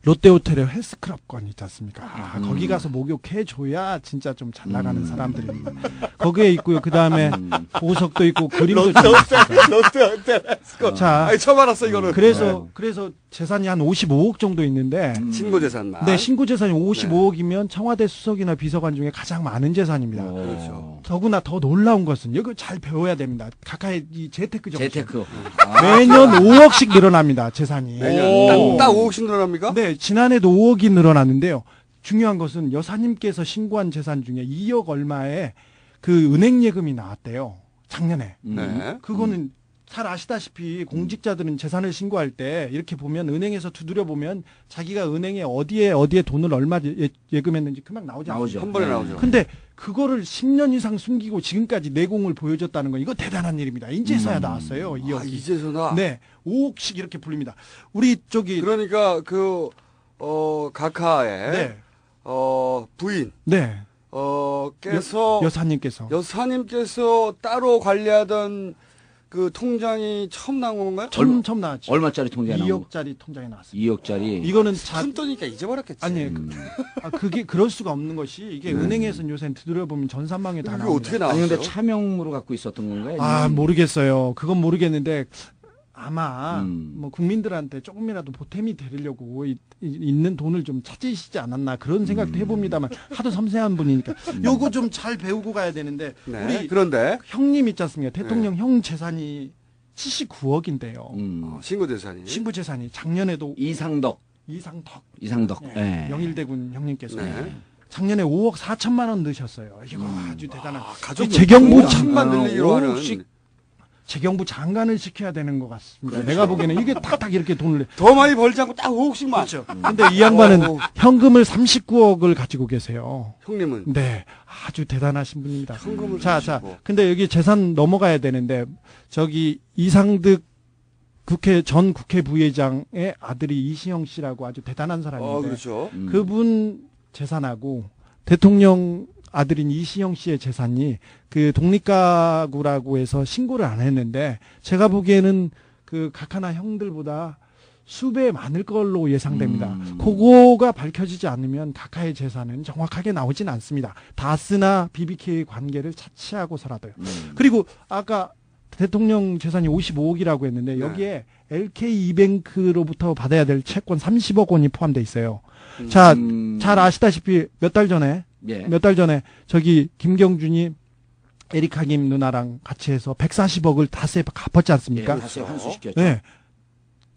롯데호텔의 헬스클럽권 있지 않습니까? 거기 가서 목욕해줘야 진짜 좀 잘 나가는 사람들입니다. 거기에 있고요. 그 다음에 보석도 있고 그림도 좀 있습니다. 자, 아니, 처음 알았어, 이거는. 그래서 재산이 한 55억 정도 있는데 신고 재산만. 네, 신고 재산이 55억이면 청와대 수석이나 비서관 중에 가장 많은 재산입니다. 그렇죠. 더구나 더 놀라운 것은 이거 잘 배워야 됩니다. 각하의 이 재테크 정책. 재테크. 매년 5억씩 늘어납니다. 재산이. 매년 딱 5억씩 늘어납니까? 네, 지난해도 5억이 늘어났는데요. 중요한 것은 여사님께서 신고한 재산 중에 2억 얼마의 그 은행 예금이 나왔대요. 작년에. 네. 그거는 잘 아시다시피 공직자들은 재산을 신고할 때 이렇게 보면 은행에서 두드려 보면 자기가 은행에 어디에 돈을 얼마 예금했는지 금방 나오지 않습니까? 한 번에 나오죠. 근데 그거를 10년 이상 숨기고 지금까지 내공을 보여줬다는 건 이거 대단한 일입니다. 인제서야 나왔어요. 2억이. 아, 이제서나? 네. 5억씩 이렇게 불립니다. 우리 쪽이 그러니까 각하의 네. 부인 네. 께서 여사님께서 따로 관리하던 그 통장이 처음 나온 건가요? 처음 나왔죠. 얼마짜리 통장이 나온 2억짜리 통장이 나왔습니다. 2억짜리. 이거는 큰 돈이니까 잊어버렸겠지. 아니, 그게 그럴 수가 없는 것이 이게 은행에서는 요새 들여보면 전산망에 다 그게 나옵니다. 어떻게 나왔어요? 아니 근데 차명으로 갖고 있었던 건가요? 아, 모르겠어요. 그건 모르겠는데 아마 음. 뭐 국민들한테 조금이라도 보탬이 되려고 있는 돈을 좀 찾으시지 않았나 그런 생각도 해봅니다만 하도 섬세한 분이니까 요거 좀 잘 배우고 가야 되는데 네. 우리 그런데 형님 있지 않습니까? 대통령 형 재산이 79억인데요. 신고 재산이 신부 재산이 작년에도 이상덕. 이상덕. 네. 네. 영일대군 형님께서 네. 작년에 5억 4천만 원 넣으셨어요. 이거 아주 대단한. 가족 재경부 천만 늘리기로 하는 재경부 장관을 시켜야 되는 것 같습니다. 그렇죠. 내가 보기에는 이게 탁탁 이렇게 돈을 더 많이 벌지 않고 딱 5억씩만. 그렇죠. 근데 이 양반은 현금을 39억을 가지고 계세요. 형님은 네, 아주 대단하신 분입니다. 현금을 자, 39억. 근데 여기 재산 넘어가야 되는데 저기 이상득 전 국회 부회장의 아들이 이시영 씨라고 아주 대단한 사람인데 그렇죠. 그분 재산하고 대통령 아들인 이시영 씨의 재산이 그 독립가구라고 해서 신고를 안 했는데 제가 보기에는 그 각하나 형들보다 수배 많을 걸로 예상됩니다. 그거가 밝혀지지 않으면 각하의 재산은 정확하게 나오진 않습니다. 다스나 BBK의 관계를 차치하고서라도요. 그리고 아까 대통령 재산이 55억이라고 했는데 여기에 LK이뱅크로부터 받아야 될 채권 30억 원이 포함되어 있어요. 자, 잘 아시다시피 몇 달 전에 저기 김경준이 에리카 김 누나랑 같이 해서 140억을 다스에 갚았지 않습니까? 다스에 환수시켰죠. 네.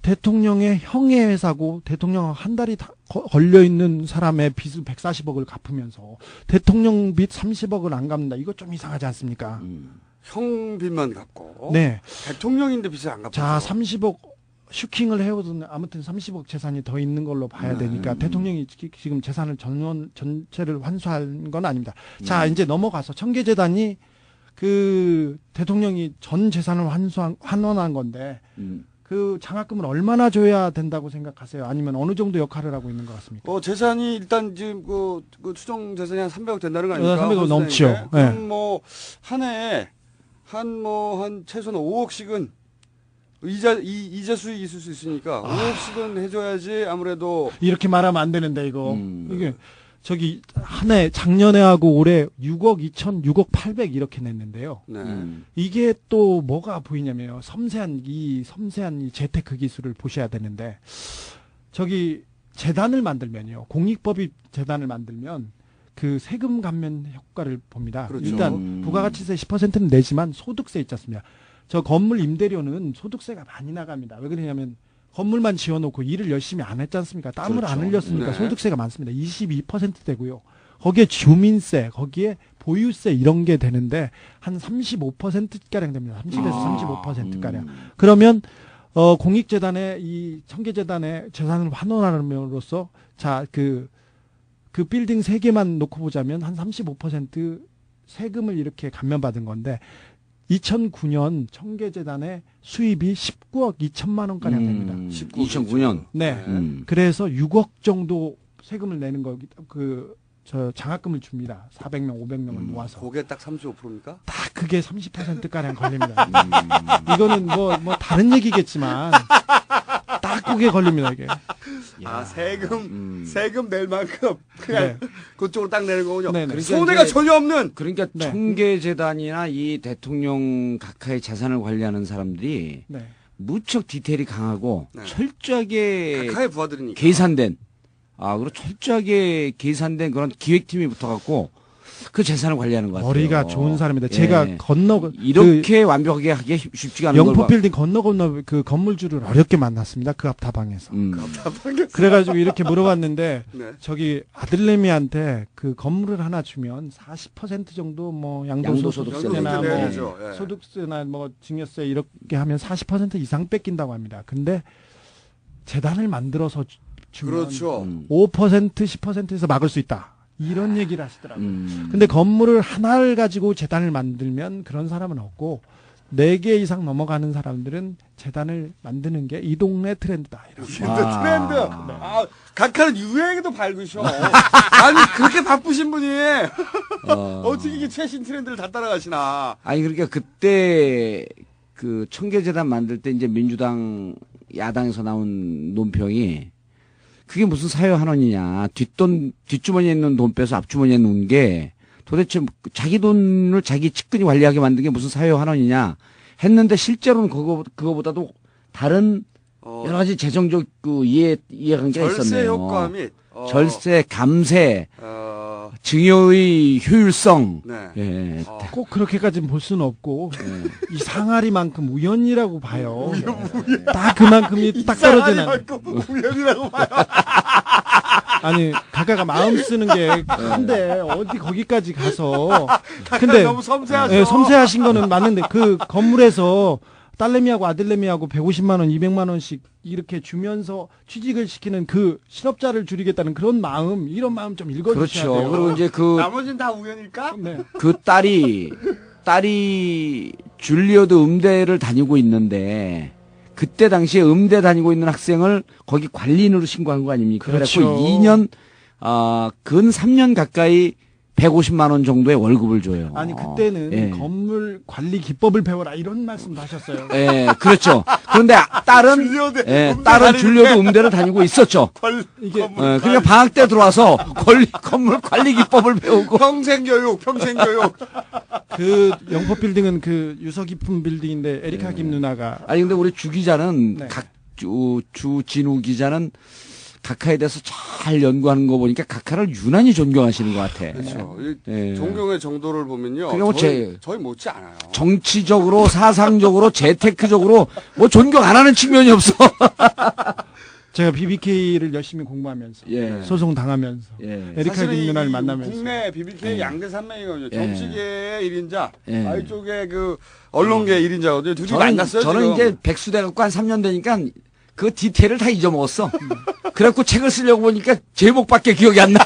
대통령의 형의 회사고 대통령 한 달이 걸려있는 사람의 빚을 140억을 갚으면서 대통령 빚 30억을 안 갚는다. 이거 좀 이상하지 않습니까? 형 빚만 갚고 네. 대통령인데 빚을 안 갚고. 자, 30억 슈킹을 해오든 아무튼 30억 재산이 더 있는 걸로 봐야 되니까 대통령이 지금 재산을 전체를 환수한 건 아닙니다. 자, 이제 넘어가서 청계재단이 그 대통령이 전 재산을 환원한 건데 그 장학금을 얼마나 줘야 된다고 생각하세요? 아니면 어느 정도 역할을 하고 있는 것 같습니까? 재산이 일단 지금 그 추정 재산이 한 300억 된다는 거 아닙니까? 300억 넘죠. 그럼 네. 뭐 한 해에 한 최소한 5억씩은 이자 수익이 있을 수 있으니까 5억씩은 해줘야지 아무래도. 이렇게 말하면 안 되는데 이거 이게 저기 한 해 작년에 하고 올해 6억 2천, 6억 800 이렇게 냈는데요. 네. 이게 또 뭐가 보이냐면요. 섬세한 이 재테크 기술을 보셔야 되는데 저기 재단을 만들면요. 공익법이 재단을 만들면 그 세금 감면 효과를 봅니다. 그렇죠. 일단 부가가치세 10%는 내지만 소득세 있지 않습니까? 저 건물 임대료는 소득세가 많이 나갑니다. 왜 그러냐면 건물만 지어놓고 일을 열심히 안 했지 않습니까? 땀을 그렇죠. 안 흘렸으니까 네. 소득세가 많습니다. 22% 되고요. 거기에 주민세, 거기에 보유세 이런 게 되는데 한 35%가량 됩니다. 30에서 35%가량. 그러면 공익재단에 이 청계재단에 재산을 환원함으로써 그 빌딩 3개만 놓고 보자면 한 35% 세금을 이렇게 감면받은 건데 2009년 청계재단의 수입이 19억 2천만 원가량 됩니다. 2009년. 네. 그래서 6억 정도 세금을 내는 거기 장학금을 줍니다. 400명, 500명을 모아서. 그게 딱 35%입니까? 딱 그게 30%가량 걸립니다. 이거는 뭐 다른 얘기겠지만 딱 그게 걸립니다, 이게. 세금 낼 만큼 그냥 그쪽으로 딱 내는 거군요. 그러니까 손해가 전혀 없는. 그러니까 청계재단이나 이 대통령 각하의 재산을 관리하는 사람들이 무척 디테일이 강하고 철저하게 각하의 부하들이니까. 계산된 그리고 철저하게 계산된 그런 기획팀이 붙어갖고 그 재산을 관리하는 것 같아요. 머리가 좋은 사람입니다. 제가 이렇게 완벽하게 하기 쉽지가 않은 영포 빌딩 건너 그 건물주를 어렵게 만났습니다. 그 앞다방에서. 그래가지고 이렇게 물어봤는데 저기 아들내미한테 그 건물을 하나 주면 40% 정도 뭐 양도소득세나 뭐 소득세나 뭐 증여세 이렇게 하면 40% 이상 뺏긴다고 합니다. 근데 재단을 만들어서 주면 5% 10%에서 막을 수 있다. 이런 얘기를 하시더라고요. 근데 건물을 하나를 가지고 재단을 만들면 그런 사람은 없고 4개 이상 넘어가는 사람들은 재단을 만드는 게 이 동네 트렌드다. 트렌드. 각하는 유행에도 밝으셔. 아니 그렇게 바쁘신 분이 어떻게 이게 최신 트렌드를 다 따라가시나? 아니 그러니까 그때 그 청계재단 만들 때 이제 민주당 야당에서 나온 논평이 그게 무슨 사회환원이냐. 뒷주머니에 있는 돈 빼서 앞주머니에 놓은 게 도대체 자기 돈을 자기 측근이 관리하게 만든 게 무슨 사회환원이냐 했는데 실제로는 그거보다도 다른 여러 가지 재정적 이해관계가 있었네요. 절세 효과 및 절세, 감세, 증여의 효율성. 꼭 그렇게까지는 볼 수는 없고 이 상아리만큼 우연이라고 봐요. 딱 그만큼이 딱 떨어지는. 우연이라고 봐요. 아니 각하가 마음 쓰는 게 큰데 어디 거기까지 가서. 근데 너무 섬세하죠. 섬세하신 거는 맞는데 그 건물에서 딸내미하고 아들내미하고 150만 원, 200만 원씩 이렇게 주면서 취직을 시키는 그 실업자를 줄이겠다는 그런 마음, 이런 마음 좀 읽어주셔야 돼요. 그렇죠. 그리고 이제 나머지는 다 우연일까? 그 딸이 줄리어드 음대를 다니고 있는데 그때 당시에 음대 다니고 있는 학생을 거기 관리인으로 신고한 거 아닙니까? 그렇죠. 그래서 2년, 근 3년 가까이 150만 원 정도의 월급을 줘요. 아니 그때는 건물 관리 기법을 배워라 이런 말씀도 하셨어요. 그렇죠. 그런데 딸은 줄리어드 음대를 다니고 있었죠. 그러니까 방학 때 들어와서 건물 관리 기법을 배우고 평생 교육. 그 영포 빌딩은 그 유서 깊은 빌딩인데 에리카 김 누나가. 아니 근데 우리 주 기자는 주진우 기자는 각하에 대해서 잘 연구하는 거 보니까 각하를 유난히 존경하시는 것 같아. 그렇죠. 존경의 정도를 보면요. 저희 못지 않아요. 정치적으로, 사상적으로, 재테크적으로 뭐 존경 안 하는 측면이 없어. 제가 BBK를 열심히 공부하면서 소송 당하면서 에리카 김 누나를 만나면서 국내 BBK 양대 산맥이거든요. 정치계의 1인자, 이쪽에 그 언론계의 1인자거든요. 둘이 만났어요. 저는 지금. 이제 백수돼 갖고 한 3년 되니까 그 디테일을 다 잊어먹었어. 그래갖고 책을 쓰려고 보니까 제목밖에 기억이 안 나.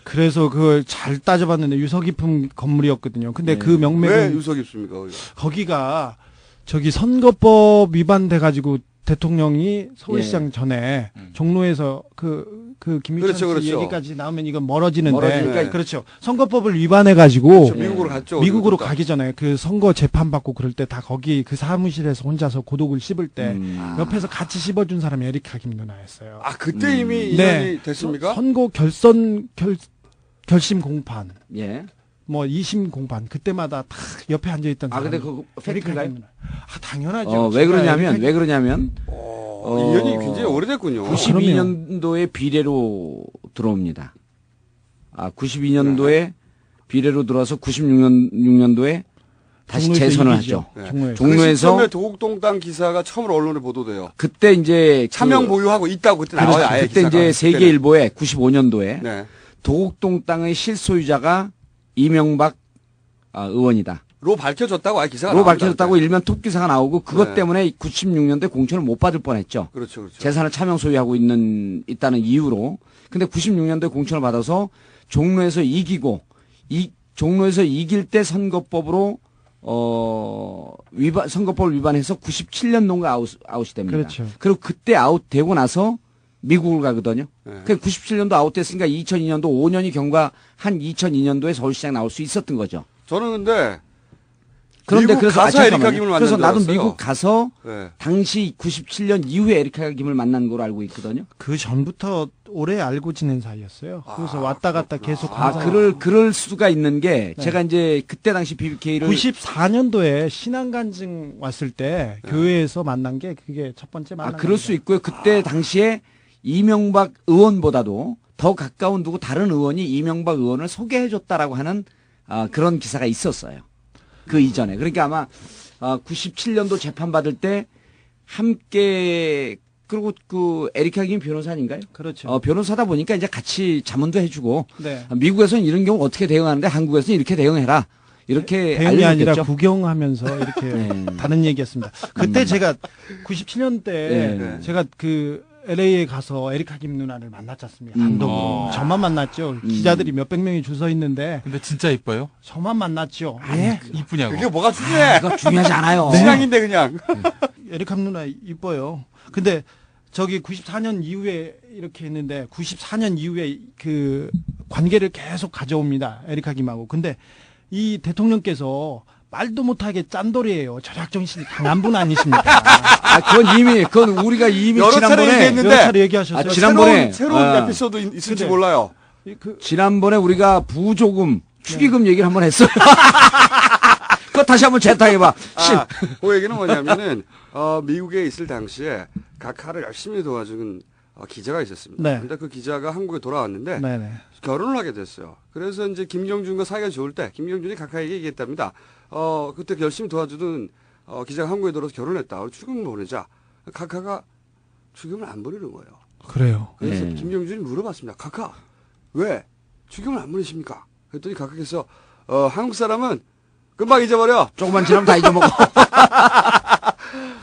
그래서 그걸 잘 따져봤는데 유서 깊은 건물이었거든요. 근데 그 명맥은 왜 유서 깊습니까? 거기가 저기 선거법 위반돼가지고 대통령이 서울시장 전에 종로에서 그 김유찬 씨 얘기까지 나오면 이건 멀어지는데 그렇죠. 선거법을 위반해가지고 미국으로 갔죠. 미국으로 가기 전에 그 선거 재판 받고 그럴 때 다 거기 그 사무실에서 혼자서 고독을 씹을 때 옆에서 같이 씹어준 사람이 에리카 김 누나였어요. 그때 이미 인연이 됐습니까? 선거 결심 공판. 뭐 2심 공판 그때마다 다 옆에 앉아 있던 사람. 근데 그거 팩트인가요? 당연하죠. 왜 그러냐면 인연이 굉장히 오래됐군요. 92년도에 비례로 들어옵니다. 92년도에 비례로 들어와서 96년도에 다시 재선을 하죠. 종로에서 그 도곡동 땅 기사가 처음으로 언론에 보도돼요. 그때 이제 차명 보유하고 있다고 그때 나와요. 아예 그때 기사가. 이제 세계일보에 95년도에 도곡동 땅의 실소유자가 이명박 의원이다. 로 밝혀졌다고 아예 기사가 로 나옵니다. 밝혀졌다고 일면 톱 기사가 나오고 그것 네. 때문에 96년도에 공천을 못 받을 뻔했죠. 그렇죠, 그렇죠. 재산을 차명 소유하고 있다는 이유로. 근데 96년도에 공천을 받아서 종로에서 이기고 종로에서 이길 때 선거법으로 선거법을 위반해서 97년도인가 아웃이 됩니다. 그렇죠. 그리고 그때 아웃되고 나서 미국을 가거든요. 네. 그 97년도 아웃됐으니까 2002년도 5년이 경과한 2002년도에 서울시장 나올 수 있었던 거죠. 저는 근데 그런데 미국 그래서 가서 잠깐만요. 에리카 김을 만난 그래서 줄 나도 알았어요. 미국 가서 네. 당시 97년 이후에 에리카 김을 만난 걸로 알고 있거든요. 그 전부터 오래 알고 지낸 사이였어요. 그래서 왔다 갔다 계속 그럴 수가 있는 게 네. 제가 이제 그때 당시 BBK를 94년도에 신앙간증 왔을 때 교회에서 만난 게 그게 첫 번째 만난 그럴 수 겁니다. 있고요. 그때 당시에 이명박 의원보다도 더 가까운 누구 다른 의원이 이명박 의원을 소개해줬다라고 하는 그런 기사가 있었어요. 그 이전에. 그러니까 아마 97년도 재판 받을 때 함께 그리고 그 에리카 김 변호사인가요? 그렇죠. 변호사다 보니까 이제 같이 자문도 해주고 네. 미국에서는 이런 경우 어떻게 대응하는데 한국에서는 이렇게 대응해라. 이렇게 대응이 아니라 알려줬겠죠. 구경하면서 이렇게 네. 다른 얘기였습니다. 그때 제가 97년 때 네. 제가 그 LA에 가서 에리카 김 누나를 만났지 않습니까? 단독으로. 저만 만났죠. 기자들이 몇백 명이 줄 서 있는데 근데 진짜 이뻐요? 저만 만났죠. 예? 이쁘냐고. 그게 뭐가 중요해? 그거 중요하지 않아요. 신앙인데 그냥. 에리카 누나 이뻐요. 근데 저기 94년 이후에 이렇게 했는데 94년 이후에 그 관계를 계속 가져옵니다. 에리카 김하고. 근데 이 대통령께서 말도 못하게 짠돌이에요. 절약정신이 강한 분 아니십니까? 그건 우리가 이미 여러 차례 지난번에 얘기했는데 여러 차례 얘기하셨어요. 지난번에 새로운 에피소드 있을지 근데- 몰라요. 지난번에 우리가 부조금 축의금 얘기를 한번 했어요. 그거 다시 한번 재탕해봐. 그 얘기는 뭐냐면은 미국에 있을 당시에 각하를 열심히 도와준 기자가 있었습니다. 네. 근데 그 기자가 한국에 돌아왔는데 네네. 결혼을 하게 됐어요. 그래서 이제 김경준과 사이가 좋을 때 김경준이 각하에게 얘기했답니다. 그때 열심히 도와주던 기자가 한국에 들어서 결혼했다. 우리 축의금 보내자. 각하가 축의금을 안 보내는 거예요. 그래요. 그래서 네. 김경준이 물어봤습니다. 각하 왜 축의금을 안 보내십니까? 그랬더니 각하께서 한국 사람은 금방 잊어버려. 조금만 지나면 다 잊어먹어.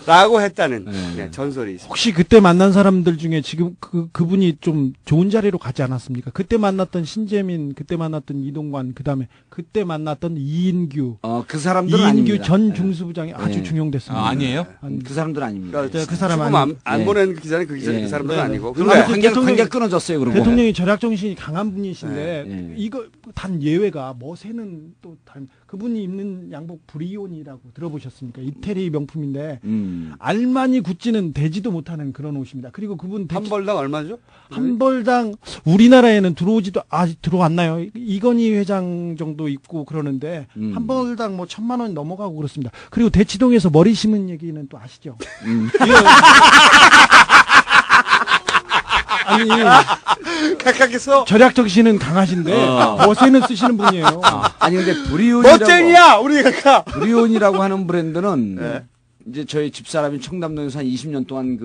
라고 했다는 네. 전설이 있습니다. 혹시 그때 만난 사람들 중에 지금 그분이 좀 좋은 자리로 가지 않았습니까? 그때 만났던 신재민, 그때 만났던 이동관, 그다음에 그때 만났던 이인규, 그 사람들은 이인규 아닙니다. 전 중수부장이 아주 네. 중용됐습니다. 아니에요? 그 사람들은 아닙니다. 그러니까 그 사람 축의금 아니. 안 예. 보낸 그 기자는 그 기자 예. 그 사람들은 네, 네. 아니고. 그리고 근데 관계 끊어졌어요. 그러고. 대통령이 절약정신이 강한 분이신데 네. 이거 단 예외가 머세는 또 단 그분이 입는 양복 브리온이라고 들어보셨습니까? 이태리 명품인데 알마니 구찌는 되지도 못하는 그런 옷입니다. 그리고 그분 한 벌당 얼마죠? 한 벌당 우리나라에는 들어오지도 아직 들어왔나요? 이건희 회장 정도 입고 그러는데 한 벌당 뭐 1,000만 원 넘어가고 그렇습니다. 그리고 대치동에서 머리 심은 얘기는 또 아시죠? 아니 각하께서 절약 정신은 강하신데 머세는 쓰시는 분이에요. 아니 근데 브리온이라고 멋쟁이야 우리 각하. 브리온이라고 하는 브랜드는 네. 이제 저희 집사람이 청담동에서 한 20년 동안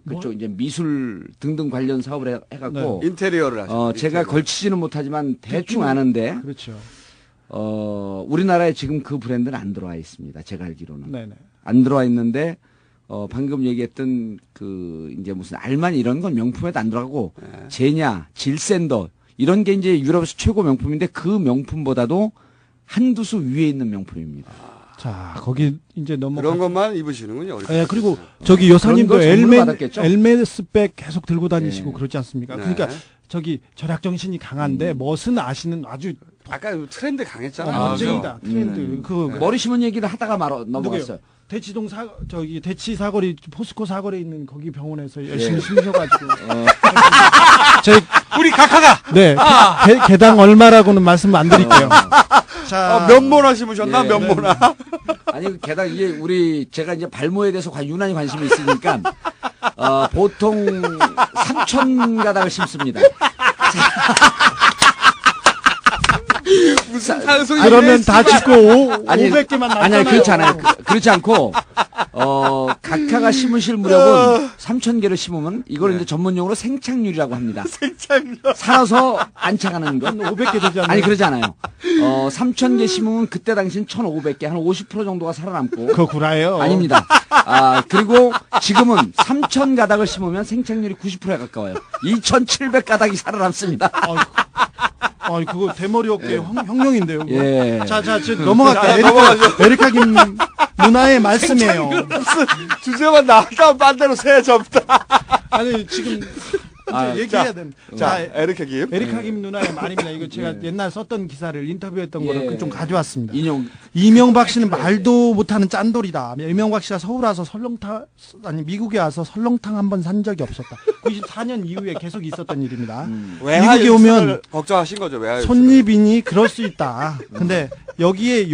그쪽 이제 미술 등등 관련 사업을 해갖고 인테리어를 하죠. 제가 걸치지는 못하지만 대충 아는데 그렇죠. 우리나라에 지금 그 브랜드는 안 들어와 있습니다. 제가 알기로는 네네. 안 들어와 있는데 방금 얘기했던 이제 무슨 알마니 이런 건 명품에도 안 들어가고 제냐, 질샌더 이런 게 이제 유럽에서 최고 명품인데 그 명품보다도 한두 수 위에 있는 명품입니다. 자 거기 이제 그런 것만 입으시는군요. 네, 그리고 저기 여사님도 그런 걸 선물로 받았겠죠? 엘메스백 계속 들고 다니시고 네. 그러지 않습니까? 네. 그러니까 저기 절약 정신이 강한데 멋은 아시는 아주 아까 트렌드 강했잖아요. 멋쟁이다 트렌드. 머리 심은 얘기를 하다가 넘어갔어요. 대치동 대치 사거리 포스코 사거리에 있는 거기 병원에서 열심히 심으셔가지고 저희 우리 각하가 네 개당 얼마라고는 말씀 안 드릴게요. 자 면모나 심으셨나? 예. 면모나. 아니 게다가 이게 제가 이제 발모에 대해서 유난히 관심이 있으니까 보통 3,000 가닥을 심습니다. 무슨 상소리? 그러면 다 짓고 500개만 남잖아요. 아니 그렇지 않아요. 그렇지 않고 각하가 심으실 무렵은 3,000개를 심으면 이걸 이제 전문용어로 생착률이라고 합니다. 생착률. 살아서 안착하는 거. 500개 되지 않나요? 아니 그러지 않아요. 3,000개 심으면 그때 당시엔 1,500개, 한 50% 정도가 살아남고. 그거 구라예요. 아닙니다. 그리고 지금은 3,000가닥을 심으면 생착률이 90%에 가까워요. 2,700가닥이 살아남습니다. 그거 대머리 어깨 혁명인데요. 그거. 예. 자, 넘어갈게요. 에리카 김 누나의 말씀이에요. 무슨 주제만 나왔다 딴 데로 새 접다. 아니, 지금 이제 얘기해야 됩니다. 자, 에리카 김. 에리카 김 누나의 말입니다. 이거 제가 옛날 썼던 기사를 인터뷰했던 거를 좀 가져왔습니다. 인용. 이명박 씨는 말도 못하는 짠돌이다. 이명박 씨가 서울 와서 미국에 와서 설렁탕 한 번 산 적이 없었다. 94년 이후에 계속 있었던 일입니다. 미국에 오면 걱정하신 거죠. 외화 손님이니 그럴 수 있다. 근데 여기에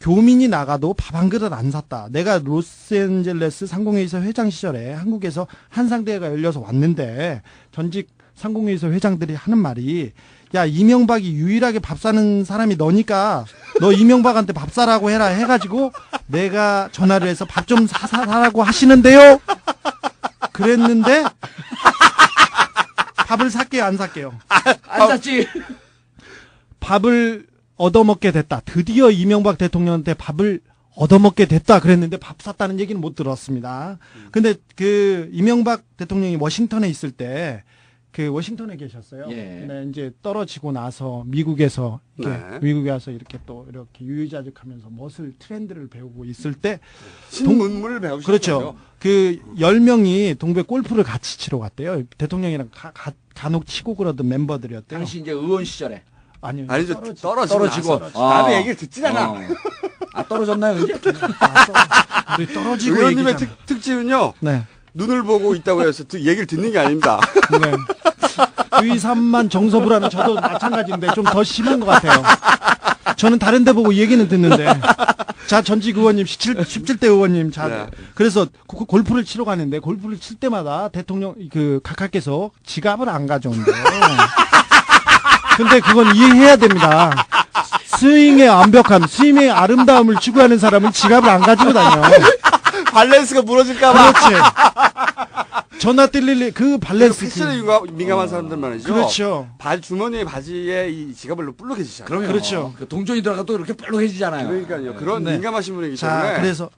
교민이 나가도 밥 한 그릇 안 샀다. 내가 로스앤젤레스 상공회의소 회장 시절에 한국에서 한상대회가 열려서 왔는데 전직 상공회의소 회장들이 하는 말이 야, 이명박이 유일하게 밥 사는 사람이 너니까 너 이명박한테 밥 사라고 해라 해가지고 내가 전화를 해서 밥 좀 사라고 하시는데요? 그랬는데 밥을 살게요, 안 살게요? 안 샀지. 밥을 얻어먹게 됐다. 드디어 이명박 대통령한테 밥을 얻어먹게 됐다. 그랬는데 밥 샀다는 얘기는 못 들었습니다. 근데 이명박 대통령이 워싱턴에 있을 때 워싱턴에 계셨어요. 예. 근데 이제 떨어지고 나서 미국에서 미국에 와서 이렇게 또 이렇게 유유자적하면서 무엇을 트렌드를 배우고 있을 때 신문물을 배우시는 그렇죠. 거죠. 10명이 동백 골프를 같이 치러 갔대요. 대통령이랑 간혹 치고 그러던 멤버들이었대요. 당시 이제 의원 시절에. 아니죠. 떨어지고. 남의 얘기를 듣질 않아. 떨어졌나요, 이제? 떨어지고 의원님의 특징은요. 네. 눈을 보고 있다고 해서 얘기를 듣는 게 아닙니다. 네. 의삼만 정서부라는 저도 마찬가지인데 좀 더 심한 것 같아요. 저는 다른 데 보고 얘기는 듣는데. 자, 전직 의원님, 17대 의원님. 자, 네. 그래서 골프를 치러 가는데 골프를 칠 때마다 대통령, 각하께서 지갑을 안 가져온대요. 근데 그건 이해해야 됩니다. 스윙의 완벽함, 스윙의 아름다움을 추구하는 사람은 지갑을 안 가지고 다녀. 밸런스가 무너질까봐. 그렇지. 전화 뜰릴 밸런스. 패션에 민감한 사람들 말이죠. 그렇죠. 주머니에 바지에 이 지갑을 볼록해지잖아요. 그렇죠. 동전이 들어가도 이렇게 볼록해지잖아요. 그러니까요. 그런 민감하신 분이기 때문에. 자, 그래서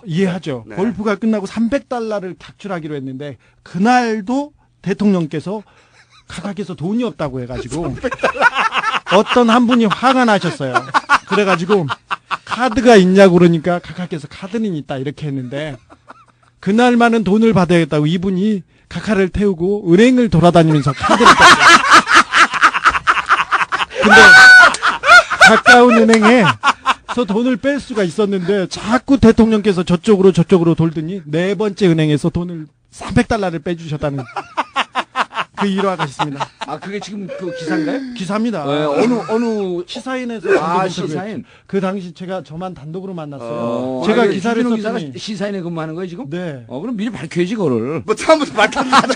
이해하죠. 네. 골프가 끝나고 $300를 각출하기로 했는데 그날도 대통령께서 각하께서 돈이 없다고 해가지고 어떤 한 분이 화가 나셨어요. 그래가지고 카드가 있냐고 그러니까 각하께서 카드는 있다 이렇게 했는데 그날만은 돈을 받아야겠다고 이분이 각하를 태우고 은행을 돌아다니면서 카드를 땄어요. 근데 가까운 은행에서 돈을 뺄 수가 있었는데 자꾸 대통령께서 저쪽으로 돌더니 네 번째 은행에서 돈을 $300를 빼주셨다는 그 일화가 있습니다. 그게 지금 기사인가요? 기사입니다. 어느 시사인에서 시사인. 그 당시 저만 단독으로 만났어요. 제가 기사를 썼더니 시사인에 근무하는 거예요 지금? 네. 그럼 미리 밝혀야지 그거를. 뭐 처음부터 밝혔는데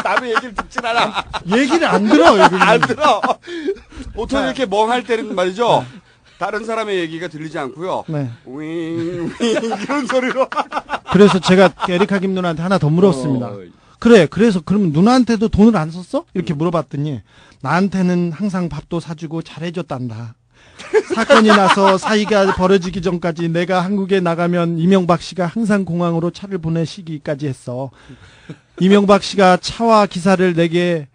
남의 얘기를 듣질 않아. 얘기를 안 들어요. 안 들어. 보통 이렇게 멍할 때는 말이죠. 다른 사람의 얘기가 들리지 않고요. 네. 윙 이런 소리로. 그래서 제가 에리카 김 누나한테 하나 더 물었습니다. 그래서 그러면 누나한테도 돈을 안 썼어? 이렇게 물어봤더니 나한테는 항상 밥도 사주고 잘해줬단다. 사건이 나서 사이가 벌어지기 전까지 내가 한국에 나가면 이명박 씨가 항상 공항으로 차를 보내시기까지 했어. 이명박 씨가 차와 기사를 내게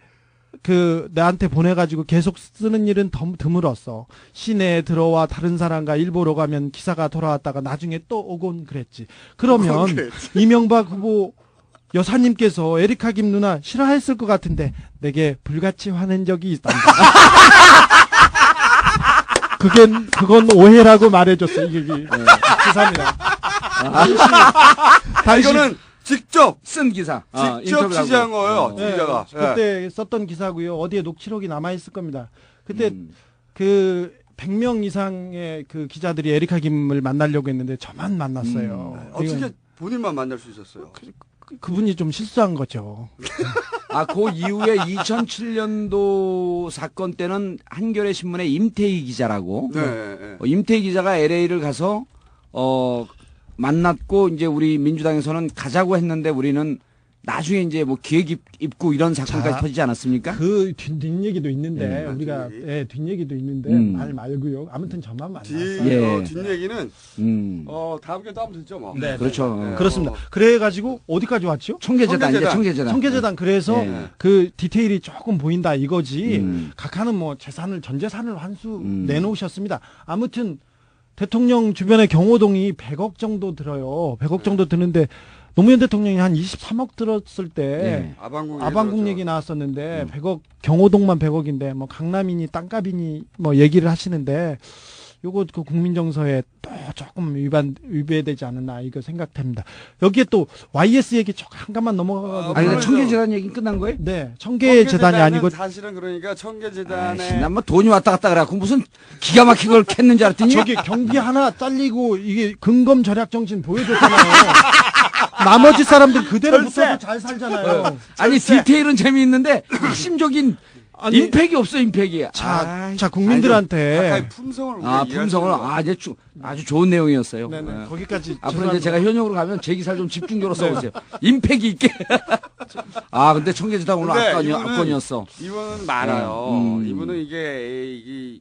나한테 보내가지고 계속 쓰는 일은 드물었어. 시내에 들어와 다른 사람과 일 보러 가면 기사가 돌아왔다가 나중에 또 오곤 그랬지. 그러면 이명박 후보 여사님께서 에리카 김 누나 싫어했을 것 같은데 내게 불같이 화낸 적이 있단다. 그건 오해라고 말해줬어. 이게 기사입니다. 이거는 직접 쓴 기사. 직접 취재한 거예요. 네, 기자가. 그때 썼던 기사고요. 어디에 녹취록이 남아 있을 겁니다. 그때 100명 이상의 기자들이 에리카 김을 만나려고 했는데 저만 만났어요. 어떻게 본인만 만날 수 있었어요? 그분이 좀 실수한 거죠. 그 이후에 2007년도 사건 때는 한겨레 신문의 임태희 기자라고. 네. 임태희 기자가 LA를 가서 만났고 이제 우리 민주당에서는 가자고 했는데 우리는 나중에 이제 뭐 기획 입고 이런 사건까지 자, 터지지 않았습니까? 그 뒷얘기도 있는데 우리가 뒷얘기도 있는데 말 말고요. 아무튼 저만 만났어요. 뒷얘기는 다음 주에 또 하면 되죠 뭐. 네, 그렇죠. 네. 그렇습니다. 그래가지고 어디까지 왔죠? 청계재단. 그래서 네. 그 디테일이 조금 보인다 이거지. 각하는 뭐 전 재산을 환수 내놓으셨습니다. 아무튼 대통령 주변의 경호동이 100억 정도 들어요. 100억 정도 드는데 노무현 대통령이 한 23억 들었을 때 아방궁 얘기 나왔었는데 100억 경호동만 100억인데 뭐 강남이니 땅값이니 뭐 얘기를 하시는데 요거 그 국민정서에 또 조금 위배되지 않았나 이거 생각됩니다. 여기에 또 YS 얘기 잠깐만 넘어가고 아니 청계재단 얘기 끝난 거예요? 네, 청계재단이 아니고 사실은 그러니까 청계재단에 난 뭐 돈이 왔다 갔다 그래갖고 무슨 기가 막힌 걸 캤는 줄 알았더니 저기 경비 하나 잘리고 이게 근검 절약 정신 보여줬잖아요. 나머지 사람들 그대로 붙어도 잘 살잖아요. 아니 디테일은 재미있는데 핵심적인 임팩이 없어 임팩이. 자 국민들한테 품성을 아주 좋은 내용이었어요. 네네, 거기까지 앞으로 이제 제가 현역으로 가면 제 기사를 좀 집중적으로 써보세요. 임팩이 있게. 근데 청계재단 오늘 압권이었어. 이분은 많아요. 이분은 이게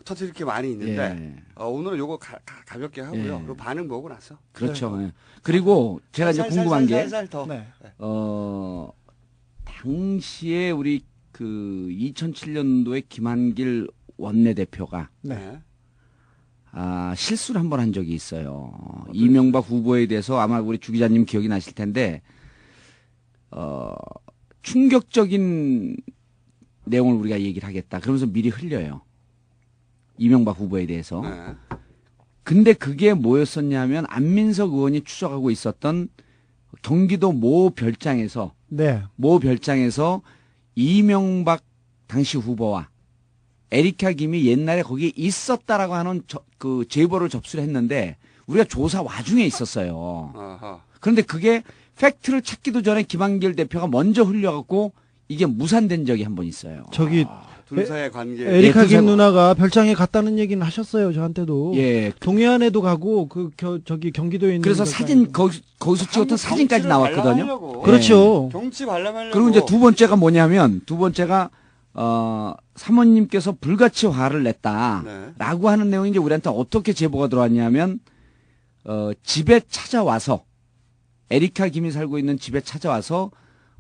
터트릴 게 많이 있는데 오늘은 요거 가볍게 하고요. 그리고 반응 보고 나서. 그렇죠. 네. 그리고 제가 이제 궁금한 게 당시에 우리 그 2007년도에 김한길 원내대표가 실수를 한 번 한 적이 있어요. 이명박 후보에 대해서 아마 우리 주 기자님 기억이 나실 텐데 충격적인 내용을 우리가 얘기를 하겠다. 그러면서 미리 흘려요. 이명박 후보에 대해서. 근데 그게 뭐였었냐면 안민석 의원이 추적하고 있었던 경기도 모 별장에서 이명박 당시 후보와 에리카 김이 옛날에 거기에 있었다라고 하는 그 제보를 접수를 했는데 우리가 조사 와중에 있었어요. 그런데 그게 팩트를 찾기도 전에 김한길 대표가 먼저 흘려갖고 이게 무산된 적이 한 번 있어요. 저기 둘 사이의 관계. 에리카 김 누나가 별장에 갔다는 얘기는 하셨어요. 저한테도. 예. 동해안에도 가고 저기 경기도에 있는. 그래서 사진 거기서 찍었던 사진까지 나왔거든요. 그렇죠. 경치 관람하려고. 그리고 이제 두 번째가 뭐냐면 사모님께서 불같이 화를 냈다라고 하는 내용이 이제 우리한테 어떻게 제보가 들어왔냐면 집에 찾아와서 에리카 김이 살고 있는 집에 찾아와서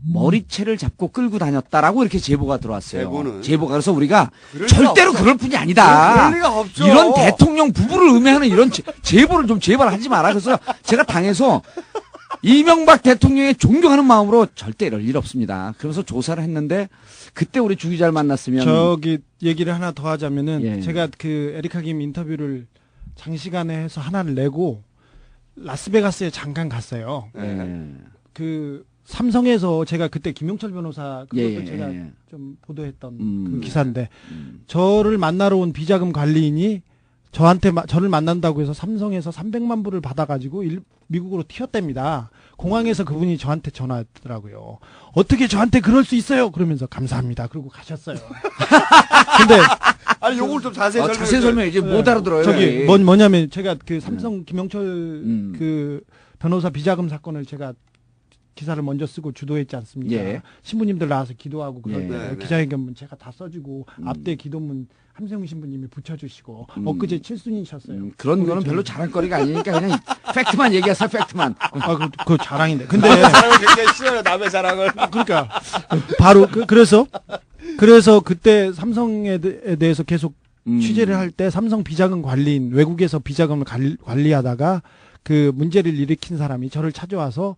머리채를 잡고 끌고 다녔다라고 이렇게 제보가 들어왔어요. 제보가. 그래서 우리가 절대로 그럴 뿐이 아니다. 그럴 리가 없죠. 이런 대통령 부부를 의미하는 이런 제보를 좀 제발 하지 마라. 그래서 제가 당해서 이명박 대통령의 존경하는 마음으로 절대 이럴 일 없습니다. 그래서 조사를 했는데 그때 우리 주 기자를 만났으면 저기 얘기를 하나 더 하자면은 제가 그 에리카 김 인터뷰를 장시간에 해서 하나를 내고 라스베가스에 잠깐 갔어요. 그 삼성에서 제가 그때 김용철 변호사 그것도 제가 좀 보도했던 그 기사인데 저를 만나러 온 비자금 관리인이 저를 만난다고 해서 삼성에서 300만 불을 받아가지고 미국으로 튀었답니다. 공항에서 그분이 저한테 전화하더라고요. 어떻게 저한테 그럴 수 있어요? 그러면서 감사합니다. 그러고 가셨어요. 근데 아니 요걸 좀 자세히 설명해. 이제 못 알아들어요. 저기 뭐냐면 제가 그 삼성 김용철 그 변호사 비자금 사건을 제가 기사를 먼저 쓰고 주도했지 않습니까? 신부님들 나와서 기도하고 그럴 때 기자회견문 제가 다 써주고 앞뒤 기도문 함세웅 신부님이 붙여주시고 엊그제 7순이셨어요. 그런 거는 별로 자랑거리가 아니니까 그냥 팩트만 얘기하세요. 팩트만. 그 자랑인데. 근데 자랑을 굉장히 싫어요. 남의 자랑을. 그러니까 바로 그래서 그때 삼성에 대해서 계속 취재를 할 때 삼성 비자금 관리인 외국에서 비자금을 관리하다가 그 문제를 일으킨 사람이 저를 찾아와서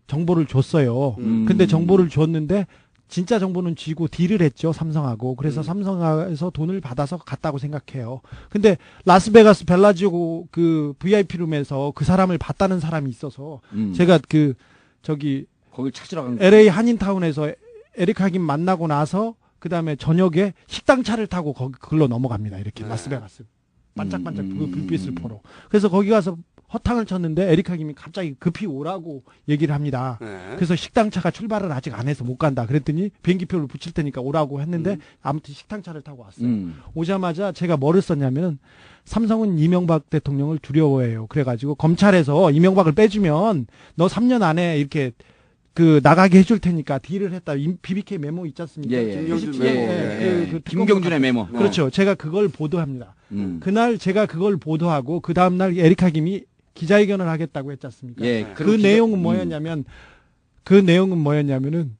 정보를 줬어요. 근데 정보를 줬는데 진짜 정보는 쥐고 딜을 했죠. 삼성하고. 그래서 삼성에서 돈을 받아서 갔다고 생각해요. 근데 라스베가스 벨라지오 그 VIP룸에서 그 사람을 봤다는 사람이 있어서 제가 거길 찾으러 간 LA 한인타운에서 에리카 김 만나고 나서 그다음에 저녁에 식당차를 타고 거기로 넘어갑니다. 이렇게 라스베가스. 반짝반짝 불빛을 보러. 그래서 거기 가서 허탕을 쳤는데 에리카 김이 갑자기 급히 오라고 얘기를 합니다. 그래서 식당차가 출발을 아직 안 해서 못 간다. 그랬더니 비행기표를 붙일 테니까 오라고 했는데 아무튼 식당차를 타고 왔어요. 오자마자 제가 뭐를 썼냐면 삼성은 이명박 대통령을 두려워해요. 그래가지고 검찰에서 이명박을 빼주면 너 3년 안에 이렇게 나가게 해줄 테니까 딜을 했다. BBK 메모 있지 않습니까? 예, 예. 김경준 97년, 메모. 김경준의 메모. 그렇죠. 제가 그걸 보도합니다. 그날 제가 그걸 보도하고 그 다음날 에리카 김이 기자회견을 하겠다고 했지 않습니까? 예, 그 내용은 뭐였냐면은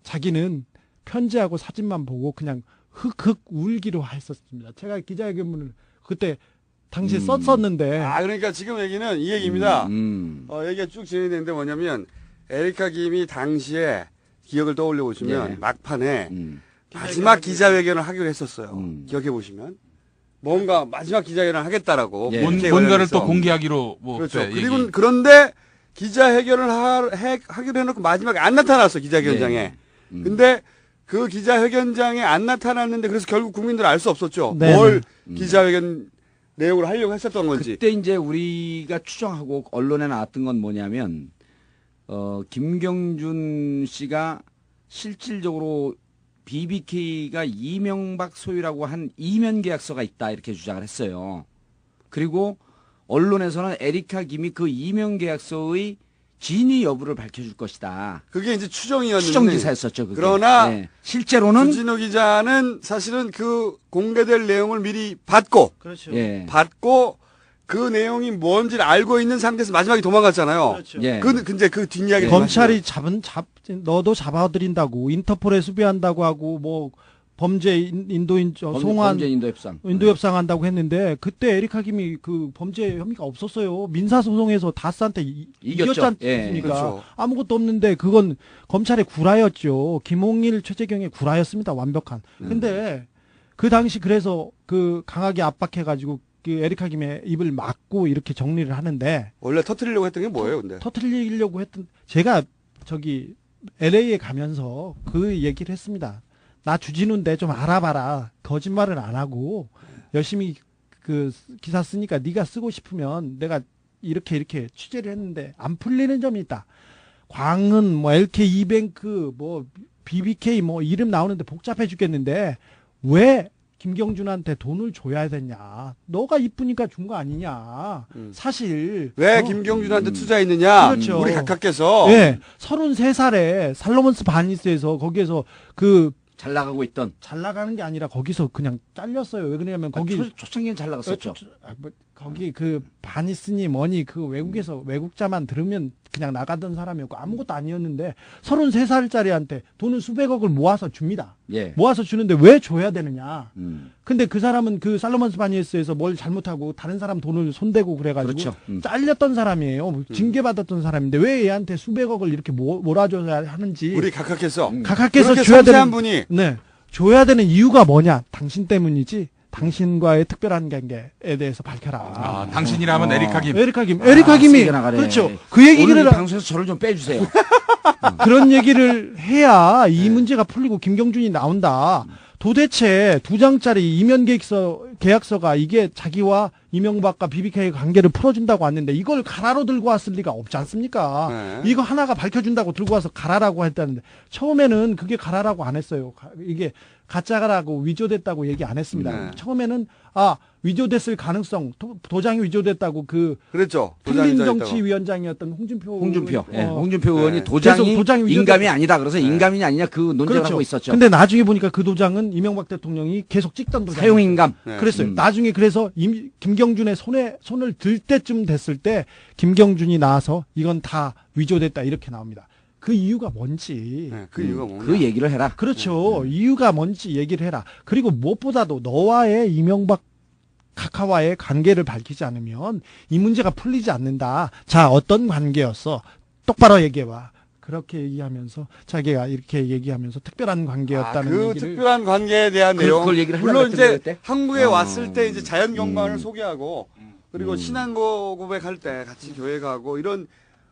자기는 편지하고 사진만 보고 그냥 흑흑 울기로 했었습니다. 제가 기자회견문을 그때 당시에 썼었는데. 아, 그러니까 지금 얘기는 이 얘기입니다. 얘기가 쭉 진행되는데 뭐냐면, 에리카 김이 당시에 기억을 떠올려 보시면, 예. 막판에 마지막 기자회견을 하기로 했었어요. 기억해 보시면. 뭔가 마지막 기자회견을 하겠다라고. 예. 본캐에 뭔가를 관련해서. 또 공개하기로 뭐 그렇죠. 그때 그리고 얘기. 그런데 기자회견을 하기로 해놓고 마지막에 안 나타났어, 기자회견장에. 근데 그 기자회견장에 안 나타났는데 그래서 결국 국민들은 알 수 없었죠. 네. 뭘 기자회견 내용을 하려고 했었던 건지. 그때 이제 우리가 추정하고 언론에 나왔던 건 뭐냐면 김경준 씨가 실질적으로 BBK가 이명박 소유라고 한 이면 계약서가 있다 이렇게 주장을 했어요. 그리고 언론에서는 에리카 김이 그 이면 계약서의 진위 여부를 밝혀줄 것이다. 그게 이제 추정이었는데. 추정 기사였었죠. 그게. 그러나 네. 실제로는 주진우 기자는 사실은 그 공개될 내용을 미리 받고, 그렇죠. 예. 받고 그 내용이 뭔지를 알고 있는 상태에서 마지막에 도망갔잖아요. 그렇죠. 예. 근데 그 뒷이야기 검찰이 너도 잡아들인다고 인터폴에 수배한다고 하고 뭐 범죄 인도인 송환 범죄 인도 협상. 인도 협상한다고 했는데 그때 에리카 김이 그 범죄 혐의가 없었어요. 민사 소송에서 다스한테 이겼죠. 이겼지 예. 않습니까? 그렇죠. 아무것도 없는데 그건 검찰의 구라였죠. 김홍일, 최재경의 구라였습니다. 완벽한. 근데 그 당시 그래서 그 강하게 압박해가지고 그 에리카 김의 입을 막고 이렇게 정리를 하는데 원래 터트리려고 했던 게 뭐예요, 근데? 터트리려고 했던 제가 저기 LA에 가면서 그 얘기를 했습니다. 나 주진우인데 좀 알아봐라. 거짓말은 안 하고 열심히 그 기사 쓰니까 네가 쓰고 싶으면 내가 이렇게 취재를 했는데 안 풀리는 점이 있다. 광은 뭐 LK 이뱅크 뭐 BBK 뭐 이름 나오는데 복잡해 죽겠는데 왜 김경준한테 돈을 줘야 되냐. 너가 이쁘니까 준 거 아니냐. 사실. 왜 김경준한테 투자했느냐. 그렇죠. 우리 각하께서. 네. 33살에 살로몬스 바니스에서 거기에서 그 잘 나가고 있던. 잘 나가는 게 아니라 거기서 그냥 잘렸어요. 왜 그러냐면 거기 초창기엔 잘 나갔었죠. 거기 그 바니스니 뭐니 그 외국에서 외국자만 들으면 그냥 나가던 사람이었고 아무것도 아니었는데 33살짜리한테 돈을 수백억을 모아서 줍니다. 예. 모아서 주는데 왜 줘야 되느냐. 근데 그 사람은 그 살로몬스 바니에스에서 뭘 잘못하고 다른 사람 돈을 손대고 그래가지고 그렇죠. 잘렸던 사람이에요. 징계받았던 사람인데 왜 얘한테 수백억을 이렇게 몰아줘야 하는지. 우리 각하께서. 각하께서 그렇게 줘야 섬세한 되는 분이. 네. 줘야 되는 이유가 뭐냐. 당신 때문이지. 당신과의 특별한 관계에 대해서 밝혀라. 아, 당신이라면 에리카 김. 에리카 김이 세게 나가네. 그렇죠. 그 얘기를 오늘 이 방송에서 저를 좀 빼주세요. 그런 얘기를 해야 이 문제가 풀리고 김경준이 나온다. 도대체 2장짜리 이면 계약서가 이게 자기와 이명박과 BBK의 관계를 풀어준다고 왔는데 이걸 가라로 들고 왔을 리가 없지 않습니까? 네. 이거 하나가 밝혀준다고 들고 와서 가라라고 했다는데 처음에는 그게 가라라고 안 했어요. 이게 가짜라고 위조됐다고 얘기 안 했습니다. 네. 처음에는 위조됐을 가능성, 도장이 위조됐다고 그랬죠. 통진정치위원장이었던 홍준표. 예, 홍준표 의원이 네. 도장이 도장이 인감이 아니다. 그래서 인감이냐 아니냐 그 논쟁을 그렇죠. 하고 있었죠. 근데 나중에 보니까 그 도장은 이명박 대통령이 계속 찍던 도장. 사용 인감. 네. 그랬어요. 나중에 그래서 김경준의 손을 들 때쯤 됐을 때 김경준이 나와서 이건 다 위조됐다 이렇게 나옵니다. 그 이유가 뭔지. 네, 그 이유가 뭐냐. 그 얘기를 해라. 그렇죠. 이유가 뭔지 얘기를 해라. 그리고 무엇보다도 너와의 이명박 카카와의 관계를 밝히지 않으면 이 문제가 풀리지 않는다. 자, 어떤 관계였어? 똑바로 얘기해봐. 그렇게 얘기하면서 자기가 이렇게 얘기하면서 특별한 관계였다는 그 얘기를 특별한 관계에 대한 내용. 그걸 얘기를 하려고 물론 이제 했던데, 그때? 한국에 왔을 때 이제 자연 경관을 소개하고 그리고 신앙 고백할 때 같이 교회 가고 이런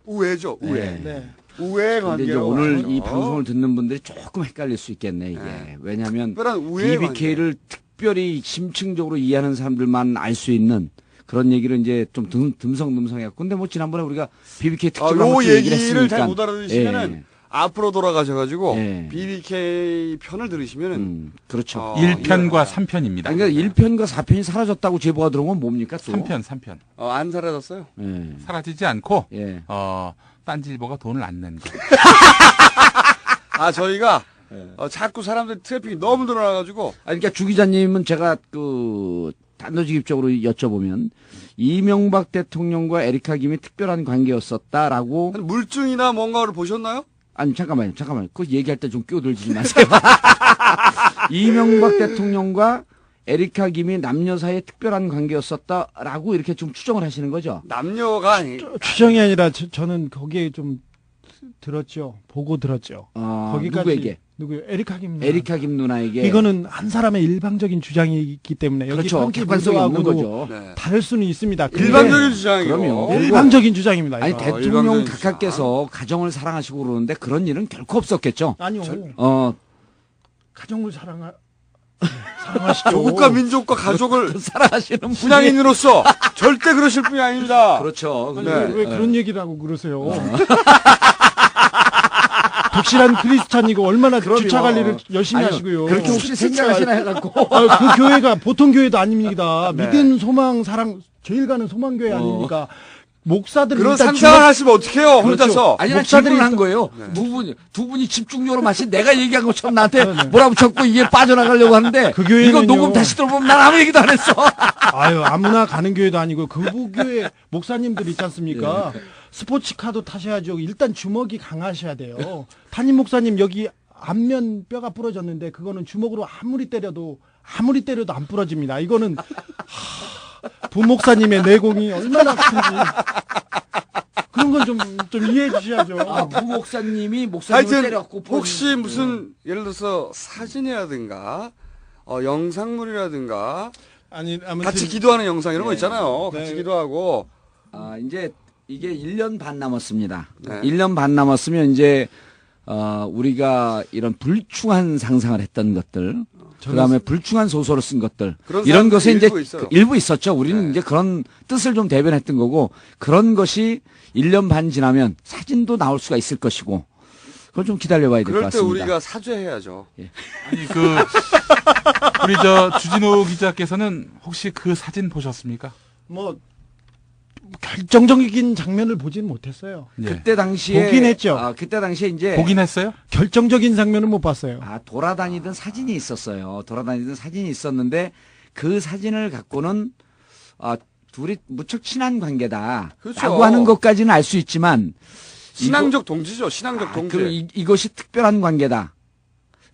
우애죠. 우애. 네. 우애 근데 이제 관계로. 오늘 와서. 이 방송을 듣는 분들이 조금 헷갈릴 수 있겠네, 이게. 네. 왜냐하면 특별한 우애 BBK를 특별히 심층적으로 이해하는 사람들만 알 수 있는 그런 얘기를 이제 좀 듬성듬성해갖고. 근데 뭐 지난번에 우리가 BBK 특집을 요 한번 얘기를 얘기를 했으니까. 잘 못 알아들으시면은 예. 앞으로 돌아가셔가지고 예. BBK 편을 들으시면은 그렇죠. 1편과 3편입니다. 그러니까 1편과 4편이 사라졌다고 제보가 들어온 건 뭡니까? 또? 3편. 안 사라졌어요. 예. 사라지지 않고 예. 딴지일보가 돈을 안 낸 거. 아, 저희가 자꾸 사람들 트래픽이 너무 늘어나가지고. 그러니까 주 기자님은 제가 단도직입적으로 여쭤보면 이명박 대통령과 에리카 김이 특별한 관계였었다라고. 물증이나 뭔가를 보셨나요? 아니 잠깐만요. 그 얘기할 때 좀 끼어들지 마세요. 이명박 대통령과 에리카 김이 남녀 사이에 특별한 관계였었다라고 이렇게 좀 추정을 하시는 거죠? 남녀가 아니. 추정이 아니라 저는 거기에 좀 들었죠. 보고 들었죠. 거기까지 누구에게? 누구요? 에리카 김 누나. 에리카 김 누나에게. 이거는 한 사람의 일방적인 주장이기 때문에 여기 그렇죠. 객관성이 없는 거죠. 네. 다를 수는 있습니다. 일방적인 주장이고. 그럼요. 일방적인 주장입니다. 아니 이거. 대통령 일방적인 각하께서 가정을 사랑하시고 그러는데 그런 일은 결코 없었겠죠. 아니요. 가정을 사랑하시죠. 조국과 민족과 가족을 사랑하시는 분이. 분양인으로서 절대 그러실 분이 아닙니다. 그렇죠. 아니, 네. 왜 그런 얘기를 하고 그러세요? 독실한 크리스찬이고 얼마나 그럼요. 주차 관리를 열심히 아니요, 하시고요. 그렇게 혹시 생각하시나 해갖고. 그 교회가 보통 교회도 아닙니다. 네. 믿음, 소망, 사랑 제일 가는 소망교회 아닙니까? 목사들은 그런 일단 상상을 하시면 어떡해요, 혼자서. 그렇죠. 아니, 난 목사들이 질문을 한 거예요. 두 분이 집중적으로 마치 내가 얘기한 것처럼 나한테 몰아붙였고 이게 빠져나가려고 하는데. 그 교회는요. 이거 녹음 다시 들어보면 난 아무 얘기도 안 했어. 아유, 아무나 가는 교회도 아니고 그 교회 목사님들 있지 않습니까? 스포츠카도 타셔야죠. 일단 주먹이 강하셔야 돼요. 담임 목사님 여기 안면 뼈가 부러졌는데 그거는 주먹으로 아무리 때려도 안 부러집니다. 이거는 부목사님의 내공이 얼마나 큰지 그런 건 좀 이해해 주셔야죠. 부목사님이 목사님을 하여튼 때렸고. 혹시 무슨 예를 들어서 사진이라든가 영상물이라든가 아니 아무튼 같이 기도하는 영상 이런 거 있잖아요. 네. 같이 기도하고 이제 이게 1년 반 남았습니다. 네. 1년 반 남았으면 이제 우리가 이런 불충한 상상을 했던 것들, 그다음에 불충한 소설을 쓴 것들, 그런 이런 것에 이제 일부 있어요. 일부 있었죠. 우리는 네. 이제 그런 뜻을 좀 대변했던 거고, 그런 것이 1년 반 지나면 사진도 나올 수가 있을 것이고, 그걸 좀 기다려봐야 될 것 그럴 때 같습니다. 우리가 사죄해야죠. 아니 우리 주진호 기자께서는 혹시 그 사진 보셨습니까? 뭐 결정적인 장면을 보진 못했어요. 예. 그때 당시에 보긴 했죠. 그때 당시에 이제 보긴 했어요? 결정적인 장면은 못 봤어요. 돌아다니던 사진이 있었어요. 돌아다니던 사진이 있었는데 그 사진을 갖고는 둘이 무척 친한 관계다라고 그렇죠. 하는 것까지는 알 수 있지만 신앙적 동지죠. 신앙적 동지. 이것이 특별한 관계다라고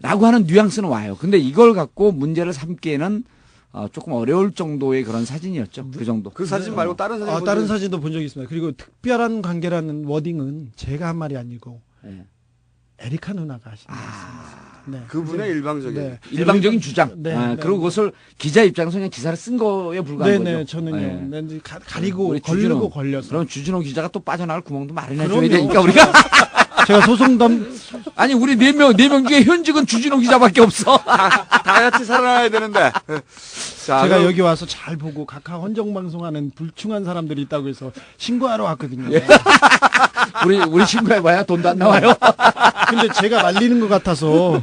하는 뉘앙스는 와요. 근데 이걸 갖고 문제를 삼기에는 조금 어려울 정도의 그런 사진이었죠. 그 정도. 그 사진 말고 다른 사진 다른 사진도 본 적이 있습니다. 그리고 특별한 관계라는 워딩은 제가 한 말이 아니고 에리카 누나가 하신 말씀이었습니다. 네. 그분의 일방적인. 네. 일방적인 주장. 네, 그리고 그것을 기자 입장에서 그냥 기사를 쓴 거에 불과한 네네, 거죠. 저는요. 네. 이제 가리고 우리 걸르고 걸려서. 그럼 주진호 기자가 또 빠져나갈 구멍도 마련해 줘야 그럼요. 되니까 우리가. 제가 소송담 아니 우리 네 명 중에 현직은 주진호 기자밖에 없어. 다 같이 살아나야 되는데. 자, 제가 그럼 여기 와서 잘 보고 각하 헌정방송하는 불충한 사람들이 있다고 해서 신고하러 왔거든요. 우리 신고해봐야 돈도 안 나와요. 근데 제가 말리는 것 같아서.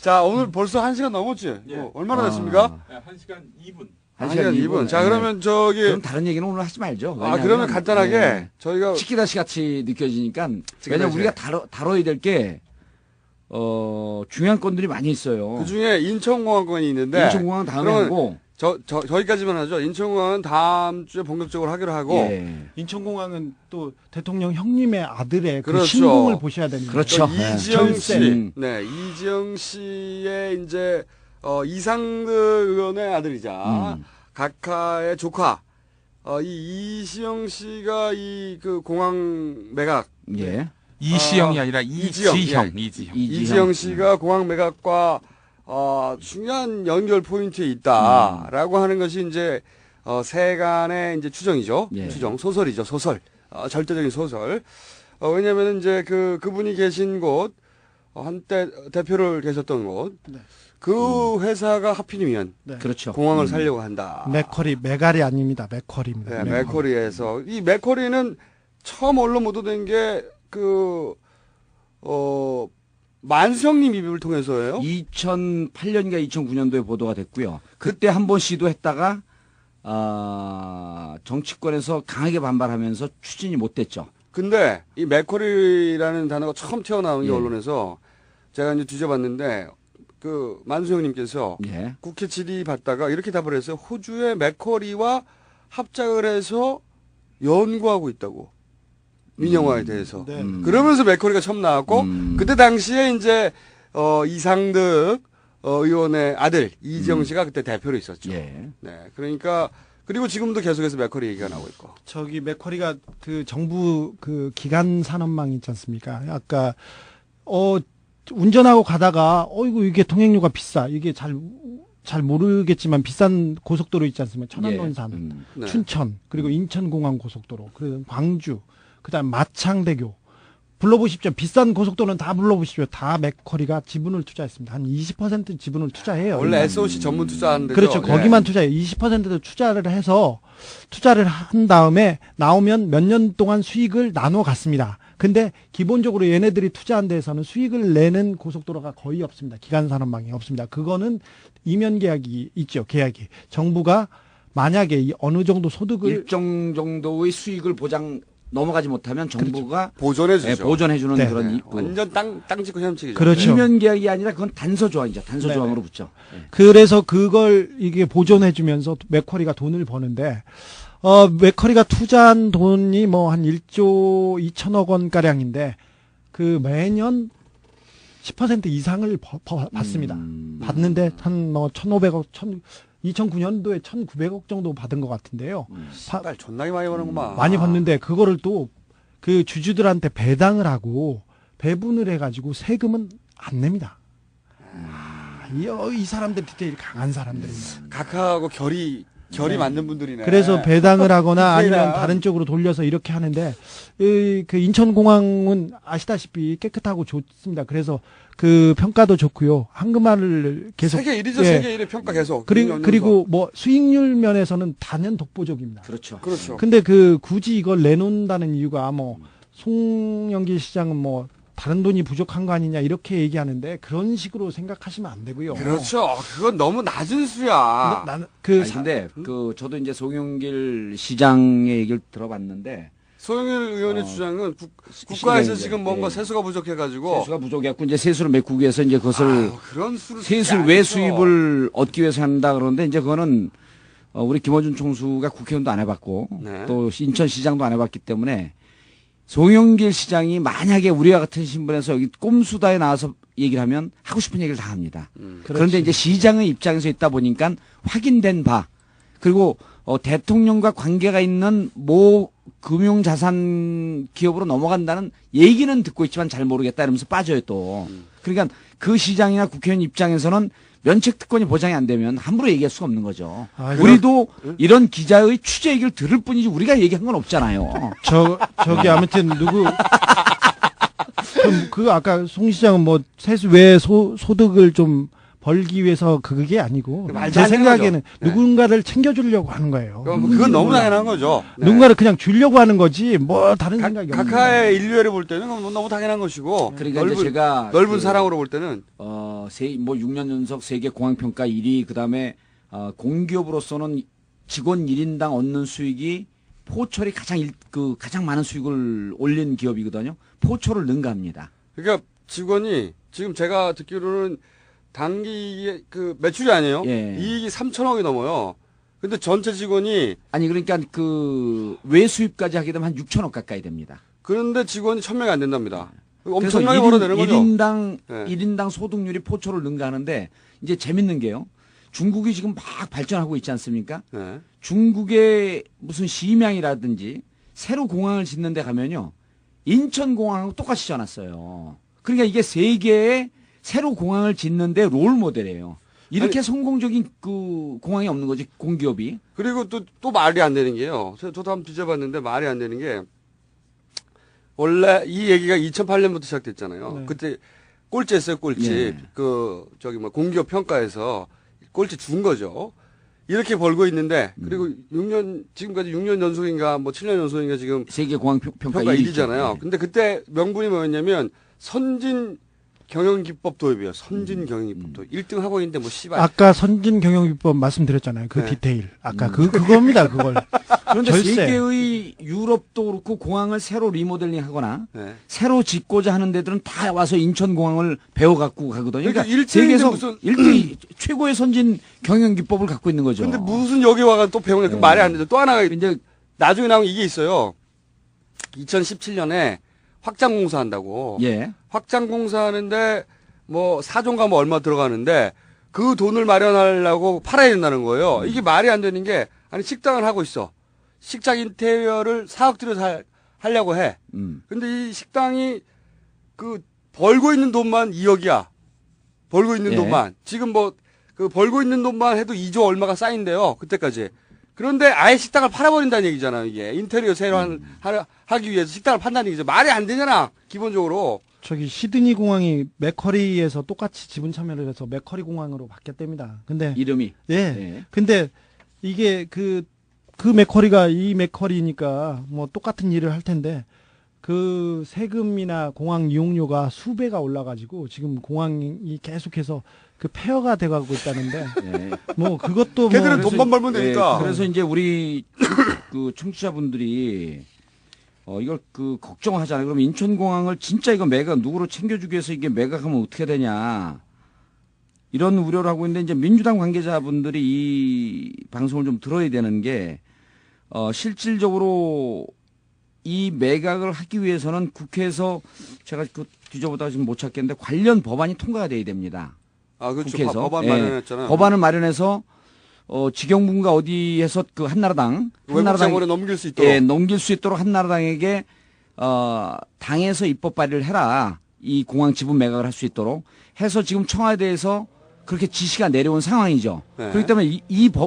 자, 오늘 벌써 1시간 넘었지? 얼마나 됐습니까? 1시간 2분. 1시간 2분. 자, 그러면 그럼 다른 얘기는 오늘 하지 말죠. 그러면 간단하게 저희가 치키다시 같이 느껴지니까. 왜냐면 치키다시. 우리가 다뤄야 될 게, 중요한 건들이 많이 있어요. 그 중에 인천공항권이 있는데. 인천공항 다음에 그러면 하고. 저희까지만 하죠. 인천공항은 다음 주에 본격적으로 하기로 하고. 예. 인천공항은 또 대통령 형님의 아들의 그 그렇죠. 신공을 보셔야 됩니다. 그렇죠. 이지영 씨. 절세. 네, 이지영 씨의 이제, 이상득 의원의 아들이자, 각하의 조카, 이 이시영 씨가 그 공항 매각. 예. 이시영이 아니라 이지영. 이지형. 예. 이지형. 이지영 씨가 공항 매각과, 중요한 연결 포인트에 있다라고 하는 것이 이제, 세간의 이제 추정이죠. 예. 추정. 소설이죠. 소설. 절대적인 소설. 왜냐면은 이제 그분이 계신 곳, 한때 대표를 계셨던 곳, 그 회사가 하필이면 그렇죠. 공항을 살려고 한다. 메갈이 아닙니다. 맥커리입니다. 네, 맥커리에서. 이 맥커리는 처음 언론 보도된 게 만수형님 입을 통해서예요. 2008년인가 2009년도에 보도가 됐고요. 그때 한 번 시도했다가 정치권에서 강하게 반발하면서 추진이 못 됐죠. 근데 이 맥쿼리라는 단어가 처음 튀어나온 게 예. 언론에서 제가 이제 뒤져봤는데 그 만수형님께서 예. 국회 질의 받다가 이렇게 답을 했어요. 호주의 맥쿼리와 합작을 해서 연구하고 있다고. 민영화에 대해서. 네. 그러면서 맥쿼리가 처음 나왔고 그때 당시에 이제 이상득 의원의 아들 이지영 씨가 그때 대표로 있었죠. 예. 네. 그러니까 그리고 지금도 계속해서 맥쿼리 얘기가 나오고 있고. 저기 맥쿼리가 그 정부 그 기간 산업망 있지 않습니까? 아까 운전하고 가다가 이게 통행료가 비싸. 이게 잘 모르겠지만 비싼 고속도로 있지 않습니까? 천안논산, 네. 춘천, 그리고 인천공항 고속도로, 그리고 광주, 그다음 마창대교. 불러보십시오. 비싼 고속도로는 다 불러보십시오. 다 맥쿼리가 지분을 투자했습니다. 한 20% 지분을 투자해요. 원래 SOC 전문 투자하는 데죠. 그렇죠. 거기만 투자해요. 20%도 투자를 해서 투자를 한 다음에 나오면 몇 년 동안 수익을 나눠 갔습니다. 근데 기본적으로 얘네들이 투자한 데에서는 수익을 내는 고속도로가 거의 없습니다. 기간산업망이 없습니다. 그거는 이면 계약이 있죠. 계약이. 정부가 만약에 어느 정도 소득을 일정 정도의 수익을 넘어가지 못하면 정부가 보존해주죠. 예, 보존해주는 네. 그런 네. 완전 땅 짓고 헤엄치기죠. 그렇죠. 일면 계약이 아니라 그건 단서 조항이죠. 단서 네네. 조항으로 붙죠. 예. 그래서 그걸 이게 보존해주면서 맥쿼리가 돈을 버는데, 맥쿼리가 투자한 돈이 뭐 한 1조 2천억 원 가량인데, 그 매년 10% 이상을 받습니다. 받는데 한 뭐 1,500억, 2009년도에 1,900억 정도 받은 것 같은데요. 신발 존나게 많이 버는구만. 많이 받는데 그거를 또 그 주주들한테 배당을 하고 배분을 해가지고 세금은 안 냅니다. 이 사람들 디테일이 강한 사람들입니다. 각하하고 결이 맞는 분들이네. 그래서 배당을 하거나 아니면 디테일한. 다른 쪽으로 돌려서 이렇게 하는데 그 인천공항은 아시다시피 깨끗하고 좋습니다. 그래서 그 평가도 좋고요. 한금알을 계속 세계 1위죠. 예. 세계 1위 평가 계속. 그리고 뭐 수익률 면에서는 단연 독보적입니다. 그렇죠. 그렇죠. 근데 굳이 이걸 내놓는다는 이유가 뭐 송영길 시장은 뭐 다른 돈이 부족한 거 아니냐 이렇게 얘기하는데 그런 식으로 생각하시면 안 되고요. 그렇죠. 그건 너무 낮은 수야. 나는 근데 저도 이제 송영길 시장의 얘기를 들어봤는데 소영일 의원의 주장은 국가에서 시장인데, 지금 뭔가 예. 세수가 부족해가지고 세수가 부족해갖고 이제 세수를 메꾸기 위해서 이제 그것을 그런 수를 세수 쓰지 외 않죠. 수입을 얻기 위해서 한다 그러는데 이제 그거는 우리 김어준 총수가 국회의원도 안 해봤고 네. 또 인천시장도 안 해봤기 때문에 송영길 시장이 만약에 우리와 같은 신분에서 여기 꼼수다에 나와서 얘기를 하면 하고 싶은 얘기를 다 합니다. 그런데 이제 시장의 입장에서 있다 보니까 확인된 바 그리고 대통령과 관계가 있는 모 금융자산 기업으로 넘어간다는 얘기는 듣고 있지만 잘 모르겠다 이러면서 빠져요 또. 그러니까 그 시장이나 국회의원 입장에서는 면책특권이 보장이 안 되면 함부로 얘기할 수가 없는 거죠. 우리도 이런 기자의 취재 얘기를 들을 뿐이지 우리가 얘기한 건 없잖아요. 저기 아무튼 그 아까 송 시장은 뭐 세수 외 소득을 좀 벌기 위해서 그게 아니고 말도 제 안 되는 생각에는 거죠. 네. 누군가를 챙겨주려고 하는 거예요. 그건 너무 당연한 거죠. 네. 누군가를 그냥 주려고 하는 거지 뭐 다른 생각이 없는 거예요. 각하의 인류애를 볼 때는 그건 너무 당연한 것이고 그러니까 이제 제가 넓은 사랑으로 볼 때는 6년 연속 세계 공항평가 1위 그다음에 공기업으로서는 직원 1인당 얻는 수익이 포철이 가장 많은 수익을 올린 기업이거든요. 포철을 능가합니다. 그러니까 직원이 지금 제가 듣기로는 단기 그 매출이 아니에요. 예. 이익이 3천억이 넘어요. 근데 전체 직원이 아니 그러니까 그 외수입까지 하게 되면 한 6천억 가까이 됩니다. 그런데 직원이 1,000명이 안 된답니다. 그래서 엄청나게 벌어내는 거죠. 1인당 소득률이 포초를 능가하는데 이제 재밌는 게요. 중국이 지금 막 발전하고 있지 않습니까? 네. 중국의 무슨 심양이라든지 새로 공항을 짓는 데 가면요. 인천공항하고 똑같이 지어놨어요. 그러니까 이게 세계에 새로 공항을 짓는데 롤 모델이에요. 이렇게 성공적인 그 공항이 없는 거지 공기업이. 그리고 또 말이 안 되는 게요. 저도 한번 뒤져봤는데 말이 안 되는 게 원래 이 얘기가 2008년부터 시작됐잖아요. 네. 그때 꼴찌했어요, 꼴찌. 예. 공기업 평가에서 꼴찌 준 거죠. 이렇게 벌고 있는데 그리고 지금까지 6년 연속인가 뭐 7년 연속인가 지금 세계 공항 평가 평가 1위잖아요. 네. 근데 그때 명분이 뭐였냐면 선진 경영기법 도입이요. 선진 경영기법 도입. 1등 하고 있는데 뭐 씨발. 아까 선진 경영비법 말씀드렸잖아요. 그 네. 디테일. 아까 그겁니다. 그걸. 그런데 절세. 세계의 유럽도 그렇고 공항을 새로 리모델링하거나 네. 새로 짓고자 하는 데들은 다 와서 인천공항을 배워갖고 가거든요. 그러니까 그러니까 1등인데 세계에서 무슨- 1등 최고의 선진 경영기법을 갖고 있는 거죠. 근데 무슨 여기 와가 또 배우냐. 그 말이 안 되죠. 또 하나가 이제 나중에 나온 이게 있어요. 2017년에 확장공사 한다고. 예. 확장공사 하는데 뭐 사종가 뭐 얼마 들어가는데 그 돈을 마련하려고 팔아야 된다는 거예요. 이게 말이 안 되는 게 아니 식당을 하고 있어. 식당 인테리어를 4억 들여서 하려고 해. 근데 이 식당이 그 벌고 있는 돈만 2억이야. 벌고 있는 예. 돈만. 지금 뭐 그 벌고 있는 돈만 해도 2조 얼마가 쌓인대요. 그때까지. 그런데 아예 식당을 팔아버린다는 얘기잖아요. 이게 인테리어 새로 하기 위해서 식당을 판다는 얘기죠. 말이 안 되잖아. 기본적으로. 저기 시드니 공항이 맥커리에서 똑같이 지분 참여를 해서 맥커리 공항으로 바뀌었답니다. 근데 이름이. 예. 예. 근데 이게 그 맥커리가 이 맥커리니까 뭐 똑같은 일을 할 텐데 그 세금이나 공항 이용료가 수배가 올라가지고 지금 공항이 계속해서 그 폐허가 돼가고 있다는데 예. 뭐 그것도 걔들은 뭐 돈만 벌면 되니까. 예, 그래서 이제 우리 그 청취자분들이 이걸 그 걱정하잖아요. 그럼 인천공항을 진짜 이거 매각 누구로 챙겨주기 위해서 이게 매각하면 어떻게 되냐 이런 우려를 하고 있는데 이제 민주당 관계자분들이 이 방송을 좀 들어야 되는 게 실질적으로 이 매각을 하기 위해서는 국회에서 제가 그 뒤져보다가 지금 못 찾겠는데 관련 법안이 통과가 돼야 됩니다. 아, 그렇죠. 국회에서. 법안 예, 마련했잖아요. 법안을 마련해서 직영분과 어디에서 그 한나라당 외국장원에 넘길 수 있도록. 예, 넘길 수 있도록 한나라당에게 당에서 입법 발의를 해라. 이 공항 지분 매각을 할 수 있도록 해서 지금 청와대에서 그렇게 지시가 내려온 상황이죠. 네. 그렇기 때문에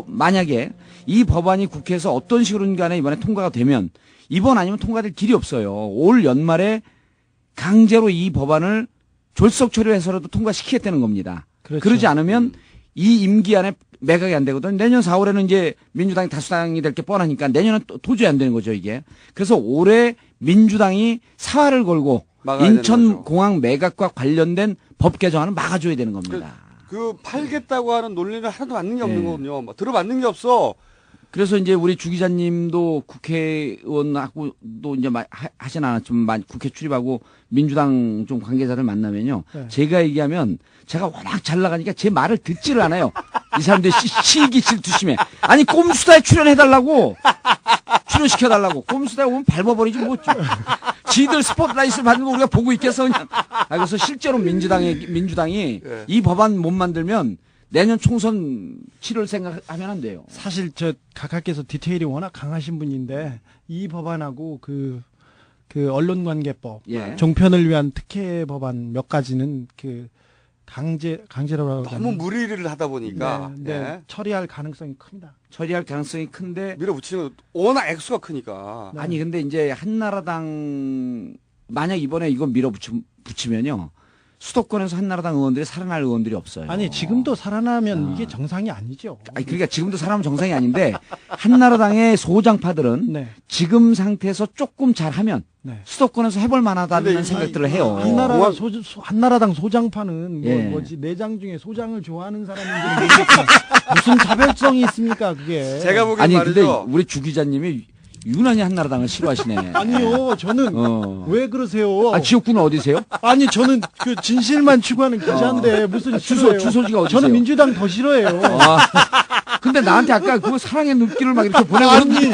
만약에 이 법안이 국회에서 어떤 식으로든 간에 이번에 통과가 되면 이번 아니면 통과될 길이 없어요. 올 연말에 강제로 이 법안을 졸속 처리해서라도 통과시키겠다는 겁니다. 그렇죠. 그러지 않으면 이 임기 안에 매각이 안 되거든. 내년 4월에는 이제 민주당이 다수당이 될 게 뻔하니까 내년은 도저히 안 되는 거죠, 이게. 그래서 올해 민주당이 사활을 걸고 막아야 되는 거죠. 인천공항 매각과 관련된 법 개정안을 막아줘야 되는 겁니다. 그 팔겠다고 하는 논리는 하나도 맞는 게 없는 예. 거거든요. 뭐 들어맞는 게 없어. 그래서 이제 우리 주 기자님도 국회의원하고도 이제 하진 않았지만 국회 출입하고 민주당 좀 관계자들 만나면요. 네. 제가 얘기하면 제가 워낙 잘 나가니까 제 말을 듣지를 않아요. 이 사람들이 시기 질투심에. 아니 꼼수다에 출연해달라고. 출연시켜달라고. 꼼수다에 오면 밟아버리지 뭐. 지들 스포트라이트를 받는 거 우리가 보고 있겠어 그냥. 그래서 실제로 민주당이 예. 이 법안 못 만들면 내년 총선 치를 생각하면 안 돼요. 사실 저 각하께서 디테일이 워낙 강하신 분인데 이 법안하고 그 언론관계법, 예. 종편을 위한 특혜 법안 몇 가지는 그 강제라고 너무 무리를 하다 보니까 네, 예. 처리할 가능성이 큽니다. 처리할 가능성이 큰데 밀어붙이는 건 워낙 액수가 크니까. 네. 아니 근데 이제 한나라당 만약 이번에 이거 밀어붙이면요 수도권에서 한나라당 의원들이 살아날 의원들이 없어요. 아니 지금도 살아나면 이게 정상이 아니죠. 아니 그러니까 지금도 살아나면 정상이 아닌데 한나라당의 소장파들은 네. 지금 상태에서 조금 잘하면 네. 수도권에서 해볼 근데 만하다는 생각들을 해요. 한나라당 소장파는 예. 뭐지 내장 중에 소장을 좋아하는 사람인지는 모르겠지만 무슨 자별성이 있습니까 그게? 제가 보기엔 아니 말이죠. 근데 우리 주 기자님이 유난히 한나라당을 싫어하시네. 아니요 저는 왜 그러세요? 아 지역구는 어디세요? 아니 저는 그 진실만 추구하는 기자인데 무슨 싫어요? 주소지가 어디세요? 저는 민주당 더 싫어해요. 근데 나한테 아까 그 사랑의 눈길을 막 이렇게 보내거든요.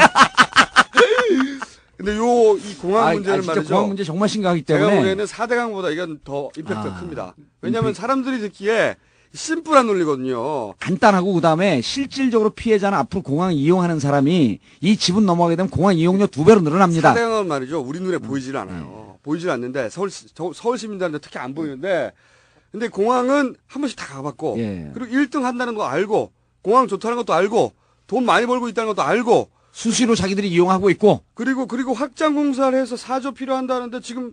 근데 이 공항 문제는 진짜 말이죠. 공항 문제 정말 심각하기 제가 때문에 보기에는 4대강보다 이건 더 임팩트가 큽니다. 왜냐하면 사람들이 듣기에 심플한 논리거든요. 간단하고 그다음에 실질적으로 피해자는 앞으로 공항 이용하는 사람이 이 지분 넘어가게 되면 공항 이용료 2배로 늘어납니다. 4대강은 말이죠. 우리 눈에 보이질 않아요. 보이질 않는데 서울 시민들한테 특히 안 보이는데 근데 공항은 한 번씩 다 가봤고 예. 그리고 1등 한다는 거 알고 공항 좋다는 것도 알고 돈 많이 벌고 있다는 것도 알고 수시로 자기들이 이용하고 있고 그리고 확장 공사를 해서 4조 필요한다는데 지금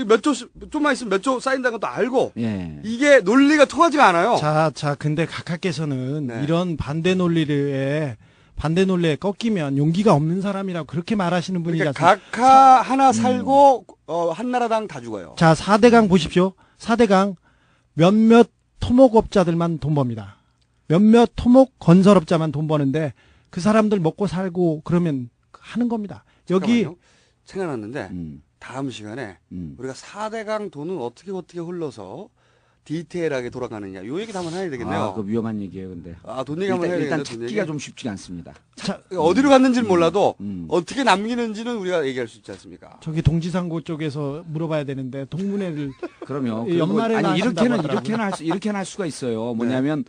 몇 조, 좀만 있으면 몇 조 쌓인다는 것도 알고, 예. 이게 논리가 통하지가 않아요. 자, 근데 각하께서는 네. 이런 반대 논리에 꺾이면 용기가 없는 사람이라고 그렇게 말하시는 분이라서. 그러니까 각하 하나 살고, 한나라당 다 죽어요. 자, 4대강 보십시오. 4대강 몇몇 토목업자들만 돈 법니다. 몇몇 토목 건설업자만 돈 버는데 그 사람들 먹고 살고 그러면 하는 겁니다. 여기 잠깐만요. 생각났는데 다음 시간에 우리가 4대강 돈은 어떻게 흘러서 디테일하게 돌아가느냐 요 얘기도 한번 해야 되겠네요. 아, 그 위험한 얘기예요, 근데. 돈 얘기 한번 해야 되겠네요. 일단 찾기가 좀 쉽지가 않습니다. 어디로 갔는지는 몰라도 어떻게 남기는지는 우리가 얘기할 수 있지 않습니까? 저기 동지상고 쪽에서 물어봐야 되는데 동문회를 그럼요. 연말에 아니 이렇게는 할 수가 있어요. 뭐냐면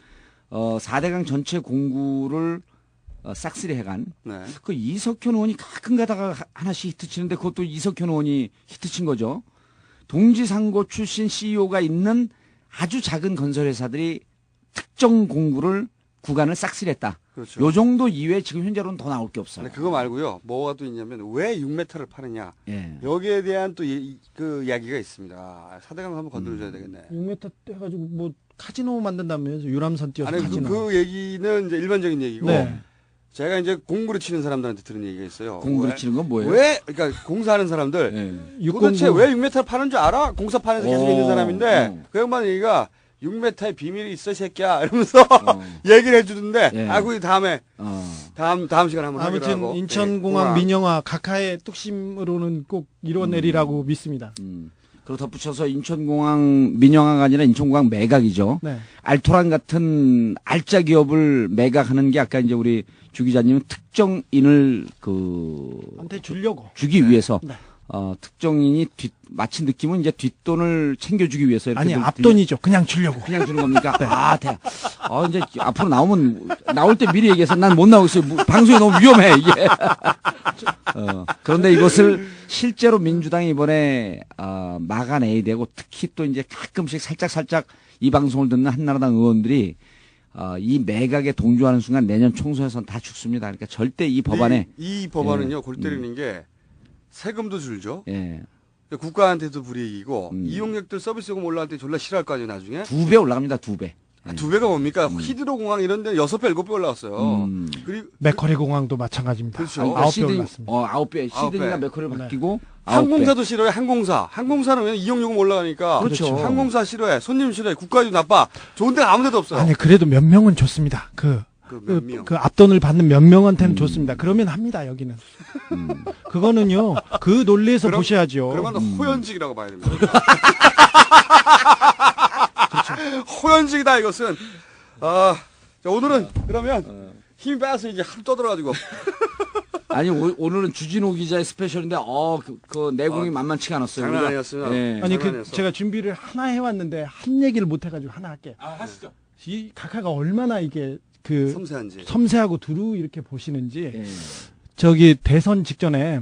4대강 전체 공구를 싹쓸이 해간 그 이석현 의원이 가끔 가다가 하나씩 히트 치는데 그것도 이석현 의원이 히트 친 거죠. 동지상고 출신 CEO가 있는 아주 작은 건설회사들이 특정 공구를 구간을 싹쓸이했다. 그렇죠. 요 정도 이외에 지금 현재로는 더 나올 게 없어요. 그거 말고요. 뭐가 또 있냐면 왜 6m를 파느냐. 예. 여기에 대한 또 그 이야기가 있습니다. 4대강 한번 건드려줘야 되겠네. 6m 해가지고 뭐 카지노 만든다면서 유람선 띄워서 아니 카지노. 그 얘기는 이제 일반적인 얘기고. 네. 제가 이제 공구를 치는 사람들한테 들은 얘기가 있어요. 공구를 치는 건 뭐예요? 그러니까 공사하는 사람들. 예. 도대체 왜 6m 파는 줄 알아? 공사판에서 계속 있는 사람인데 그 양반 얘기가 6m의 비밀이 있어 이 새끼야 이러면서 얘기를 해주던데 그 다음에 다음 시간에 한번 하기로 하고. 아무튼 인천공항 민영화 각하의 뚝심으로는 꼭 이뤄내리라고 믿습니다. 그리고 덧붙여서 인천공항 민영화가 아니라 인천공항 매각이죠. 네. 알토란 같은 알짜 기업을 매각하는 게 아까 이제 우리 주 기자님은 특정인을 한테 주려고 주기 위해서 네. 특정인이 마치 느낌은 이제 뒷돈을 챙겨주기 위해서 이렇게 아니 앞돈이죠. 그냥 주려고. 그냥 주는 겁니까? 네. 이제 앞으로 나올 때 미리 얘기해서 난 못 나오겠어요. 방송이 너무 위험해 이게. 그런데 이것을 실제로 민주당이 이번에 막아내야 되고 특히 또 이제 가끔씩 살짝 이 방송을 듣는 한나라당 의원들이 이 매각에 동조하는 순간 내년 총선에서는 다 죽습니다. 그러니까 절대 이 법안에 이 법안은요 골 때리는 게 세금도 줄죠. 예. 국가한테도 불이익이고 이용객들 서비스 요금 올라갈 때 졸라 싫어할 거 아니에요 나중에. 2배 올라갑니다. 2배. 2배가 뭡니까? 히드로 공항 이런 데 6배, 7배 올라갔어요. 그리고 맥커리 공항도 마찬가지입니다. 그렇죠. 9배 올랐습니다. 9배. 시드니가 맥커리를 바뀌고 항공사도 싫어해. 항공사는 왜 이용요금 올라가니까. 그렇죠. 항공사 싫어해. 손님 싫어해. 국가도 나빠. 좋은 데가 아무 데도 없어요. 아니 그래도 몇 명은 좋습니다. 그 앞돈을 받는 몇 명한테는 좋습니다. 그러면 합니다, 여기는. 그거는요, 그 논리에서 보셔야죠. 그러면 호연직이라고 봐야 됩니다. 그렇죠. 호연직이다, 이것은. 자, 오늘은 그러면 힘이 빠져서 이제 하루 떠들어가지고. 아니, 오늘은 주진호 기자의 스페셜인데, 그 내공이 만만치가 않았어요. 장난 아니었어요. 네. 아니, 제가 준비를 하나 해왔는데, 한 얘기를 못 해가지고 하나 할게요. 하시죠. 이 각하가 얼마나 이게, 섬세한지. 섬세하고 두루 이렇게 보시는지 저기 대선 직전에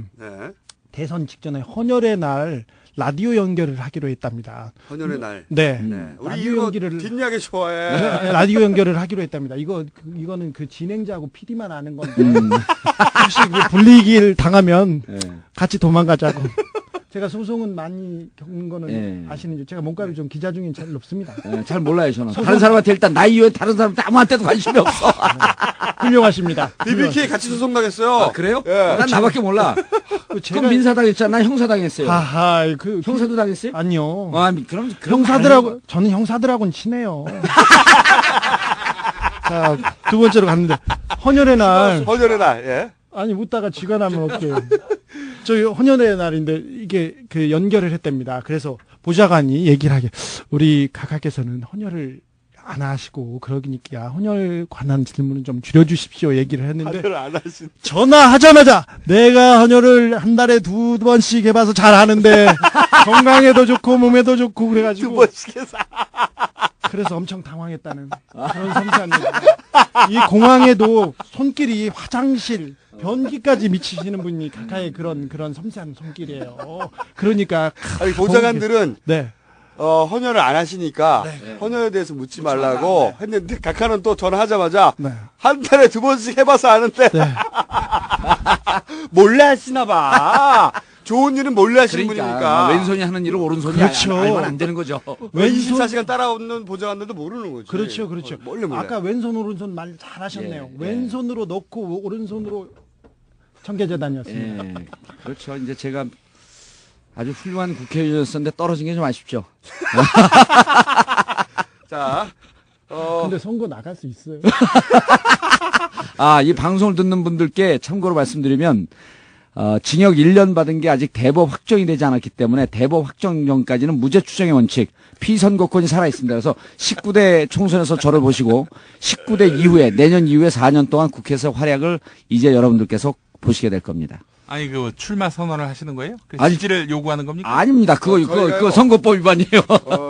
헌혈의 날 라디오 연결을 하기로 했답니다. 헌혈의 날. 네. 우리 라디오 이거 연결을 뒷이야기 좋아해. 네, 라디오 연결을 하기로 했답니다. 이거는 그 진행자하고 PD만 아는 건데 혹시 불리기를 당하면 같이 도망가자고. 제가 소송은 많이 겪는 거는 아시는지 제가 몸값이 좀 기자 중엔 제일 높습니다. 잘 몰라요 저는. 다른 사람한테 일단 나 이외에 다른 사람한테 아무한테도 관심이 없어. 훌륭하십니다. BBK 같이 소송 나겠어요. 그래요? 예. 난 나밖에 몰라. 그럼 민사당 했잖아. 난 형사당 했어요. 형사도 당했어요? 아니요. 그럼 형사들하고 저는 형사들하고는 친해요. 자, 두 번째로 갔는데 헌혈의 날. 헌혈의 날. 예. 아니 묻다가 쥐가 나면 어떡해요. 저희 헌혈의 날인데 이게 그 연결을 했답니다. 그래서 보좌관이 얘기를 하게 우리 각하께서는 헌혈을 안 하시고 그러니까 헌혈 관한 질문은 좀 줄여주십시오 얘기를 했는데 헌혈을 안 하신. 전화하자마자 내가 헌혈을 한 달에 2번씩 해봐서 잘 하는데 건강에도 좋고 몸에도 좋고 그래가지고 2번씩 해서 그래서 엄청 당황했다는 그런 섬세한 얘기. 이 공항에도 손길이 화장실 변기까지 미치시는 분이 각하의 그런 섬세한 손길이에요. 그러니까 아니 보좌관들은 헌혈을 안 하시니까 헌혈에 대해서 묻지 말라고 했는데 각하는 또 전화하자마자 한 달에 2번씩 해봐서 아는데 몰래 하시나 봐. 좋은 일은 몰래 하시는 분이니까. 왼손이 하는 일을 오른손이 알면 안 되는 거죠. 24시간 따라오는 보좌관들도 모르는 거죠. 그렇죠. 몰래. 아까 왼손 오른손 말 잘하셨네요. 왼손으로 넣고 오른손으로 청계재단이었습니다. 그렇죠. 이제 제가 아주 훌륭한 국회의원이었는데 떨어진 게 좀 아쉽죠. 자, 근데 선거 나갈 수 있어요. 이 방송을 듣는 분들께 참고로 말씀드리면, 징역 1년 받은 게 아직 대법 확정이 되지 않았기 때문에 대법 확정 전까지는 무죄 추정의 원칙, 피선거권이 살아있습니다. 그래서 19대 총선에서 저를 보시고 19대 이후에, 내년 이후에 4년 동안 국회에서 활약을 이제 여러분들께서 보시게 될 겁니다. 아니 그 출마 선언을 하시는 거예요? 아니, 지지를 요구하는 겁니까? 아닙니다. 그거 선거법 위반이에요.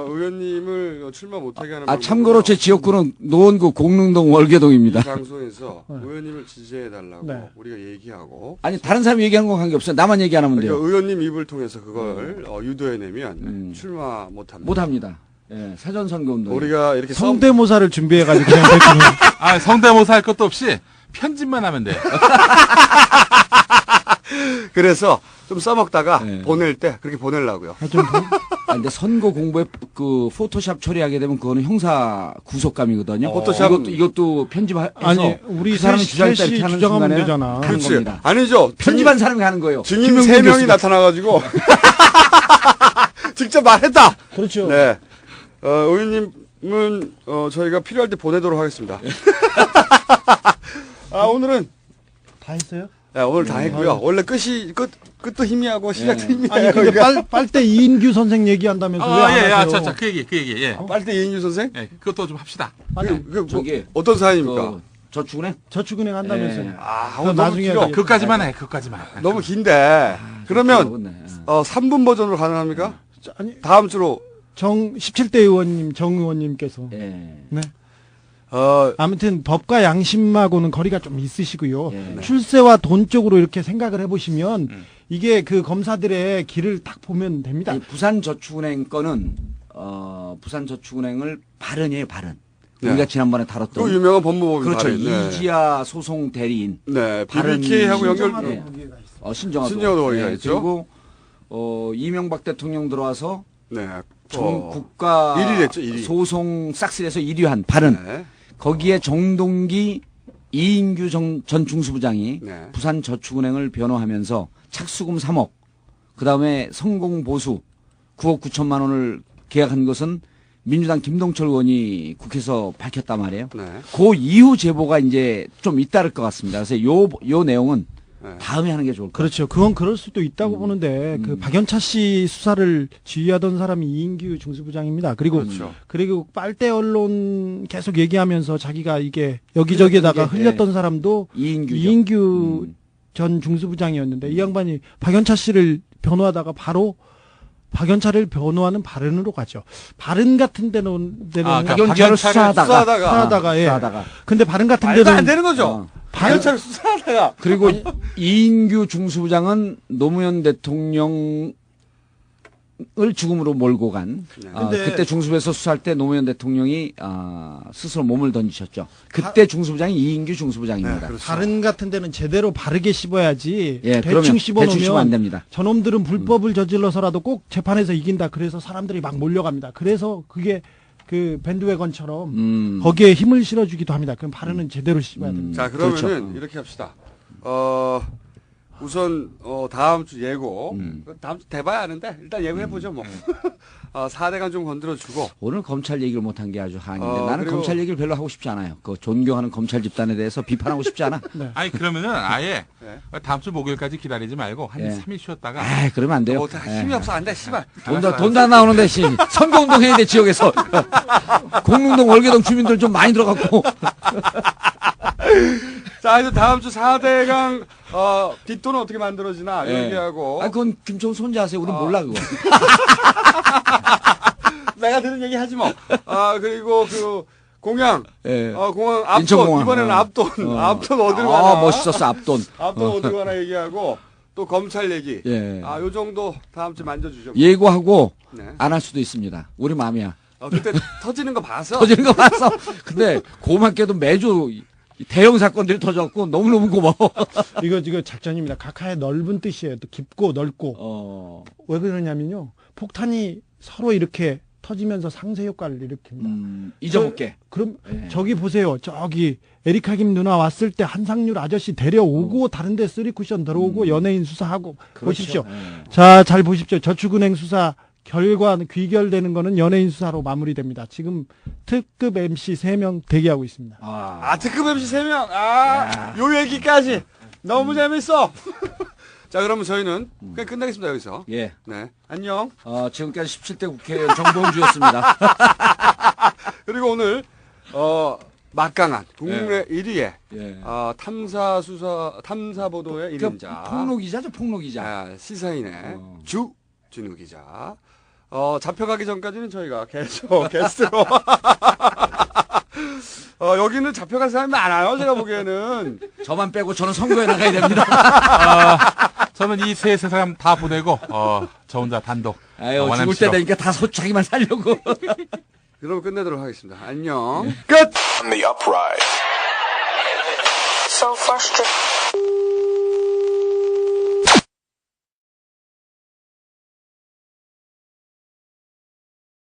의원님을 출마 못하게 하는 참고로 제 지역구는 노원구 공릉동 월계동입니다. 이 방송에서 의원님을 지지해달라고 네. 우리가 얘기하고 아니 다른 사람이 얘기하는 건 관계없어요. 나만 얘기 안 하면 돼요. 그러니까 의원님 입을 통해서 그걸 유도해내면 출마 못합니다. 못합니다. 예, 사전선거운동. 우리가 이렇게 성대모사를 준비해가지고 그냥 대충. 성대모사 할 것도 없이 편집만 하면 돼. 그래서 좀 써먹다가 네. 보낼 때 그렇게 보내려고요. 근데 선거 공부에 그 포토샵 처리하게 되면 그거는 형사 구속감이거든요. 포토샵 이것도 편집해서 아니 우리 그 사람이 셋이 주장했다 이렇게 하는 주장하면 순간에 되잖아. 하는 그렇지. 겁니다. 아니죠. 편집한 사람이 하는 거예요. 증인 김영준 3명이 교수가. 나타나가지고 직접 말했다. 그렇죠. 네. 의원님은 저희가 필요할 때 보내도록 하겠습니다. 오늘은 다 했어요? 네, 오늘 다 했고요. 원래 끝도 희미하고 시작도 희미해요. 아니 근데 빨대 이인규 선생 얘기한다면서 왜 안 하세요? 그 얘기, 예. 빨대 이인규 선생? 예, 그것도 좀 합시다. 아니 저기 어떤 사연입니까? 저축은행? 저축은행 한다면서요. 예. 오늘 나중에 너무 길어. 하세요. 그까지만 해, 그까지만. 너무 긴데. 그러면 그러겠네. 3분 버전으로 가능합니까? 아니 다음 주로 17대 의원님 정 의원님께서 예. 네. 아무튼 법과 양심하고는 거리가 좀 있으시고요. 예. 출세와 돈 쪽으로 이렇게 생각을 해보시면 이게 그 검사들의 길을 딱 보면 됩니다. 이 부산저축은행 거는 부산저축은행을 발언이에요, 발언. 네. 우리가 지난번에 다뤘던 그 유명한 법무법인 그렇죠. 발언. 네. 이지아 소송 대리인. 네. 발언 BBK하고 연결. 예. 신정화도. 신정화도 거기가 있죠. 그리고 이명박 대통령 들어와서 네. 국가 1위 됐죠, 1위. 소송 싹쓸이에서 1위한 발언. 네. 거기에 정동기 이인규 전 중수부장이 네. 부산저축은행을 변호하면서 착수금 3억, 그 다음에 성공보수 9억 9천만 원을 계약한 것은 민주당 김동철 의원이 국회에서 밝혔단 말이에요. 네. 그 이후 제보가 이제 좀 잇따를 것 같습니다. 그래서 요 내용은 네. 다음에 하는 게 좋을 것 같아요. 그렇죠. 그건 그럴 수도 있다고 보는데 그 박연차 씨 수사를 지휘하던 사람이 이인규 중수부장입니다. 그렇죠. 그리고 빨대 언론 계속 얘기하면서 자기가 이게 여기저기에다가 흘렸던 사람도 이인규죠. 이인규 전 중수부장이었는데 이 양반이 박연차 씨를 변호하다가 바로 박연차를 변호하는 발언으로 가죠. 발언 같은 데는 박연차를 수사하다가 예. 수사하다가. 근데 발언 같은 말도 데는 안 되는 거죠. 박연차를 수사하다가. 그리고 이인규 중수부장은 노무현 대통령을 죽음으로 몰고 간 근데 그때 중수부에서 수사할 때 노무현 대통령이 스스로 몸을 던지셨죠. 그때 중수부장이 이인규 중수부장입니다. 네, 그렇죠. 발언 같은 데는 제대로 바르게 씹어야지 예, 대충 그러면 대충 씹으면 안 씹어놓으면 됩니다. 저놈들은 불법을 저질러서라도 꼭 재판에서 이긴다. 그래서 사람들이 막 몰려갑니다. 그래서 그게 그 밴드웨건처럼 거기에 힘을 실어주기도 합니다. 그럼 발언은 제대로 씹어야 됩니다. 자, 그러면은 그렇죠. 이렇게 합시다. 우선 다음 주 예고. 다음 주 돼봐야 하는데 일단 예고해보죠 뭐. 4대간 좀 건드려주고. 오늘 검찰 얘기를 못한 게 아주 한인데 나는 그리고- 검찰 얘기를 별로 하고 싶지 않아요. 그 존경하는 검찰 집단에 대해서 비판하고 싶지 않아. 아니 그러면은 아예 네. 다음 주 목요일까지 기다리지 말고 한 예. 3일 쉬었다가 아, 그러면 안 돼요. 힘이 없어 안 돼, 씨발. 돈도 안 나오는데 선거운동 해야 돼 지역에서. 공릉동 월계동 주민들 좀 많이 들어갔고. 자, 이제 다음 주 4대강 뒷돈은 어떻게 만들어지나 예. 얘기하고. 그건 김총수 혼자 하세요. 우린 몰라 그거. 내가 들은 얘기 하지 뭐. 그리고 그 공양. 예. 공항 앞돈. 인천공항. 이번에는 앞돈. 앞돈 어디로 가나. 멋있었어 앞돈. 앞돈 어디로 가나 얘기하고 또 검찰 얘기. 예. 요 정도 다음 주 만져주죠. 예고하고 네. 안 할 수도 있습니다. 우리 마음이야. 그때 터지는 거 봐서. 터지는 거 봤어. 근데 고맙게도 매주 대형 사건들이 터졌고 너무너무 고마워. 이거 작전입니다. 각하의 넓은 뜻이에요. 또 깊고 넓고. 왜 그러냐면요. 폭탄이 서로 이렇게 터지면서 상쇄 효과를 일으킵니다. 잊어볼게. 그럼 예. 저기 보세요. 저기 에리카 김 누나 왔을 때 한상률 아저씨 데려오고 다른데 쓰리 쿠션 들어오고 연예인 수사하고 그렇죠. 보십시오. 예. 자, 잘 보십시오. 저축은행 수사 결과 귀결되는 거는 연예인 수사로 마무리됩니다. 지금 특급 MC 3명 대기하고 있습니다. 아, 특급 MC 3명. 아, 요 얘기까지. 너무 재밌어. 자, 그러면 저희는 그냥 끝내겠습니다, 여기서. 예. 네. 안녕. 지금까지 17대 국회의원 정봉주였습니다. 그리고 오늘, 막강한 국내 1위의, 예. 탐사보도의 1인자. 폭로기자죠, 폭로기자. 아, 시사인의 주진우 기자. 잡혀가기 전까지는 저희가 계속 게스트로. 여기는 잡혀간 사람이 많아요, 제가 보기에는. 저만 빼고 저는 선거에 나가야 됩니다. 저는 이 세 사람 다 보내고 저 혼자 단독. 아유, 죽을 때 되니까 다 자기만 살려고. 그럼 끝내도록 하겠습니다. 안녕. 끝! On the upright. So frustrated.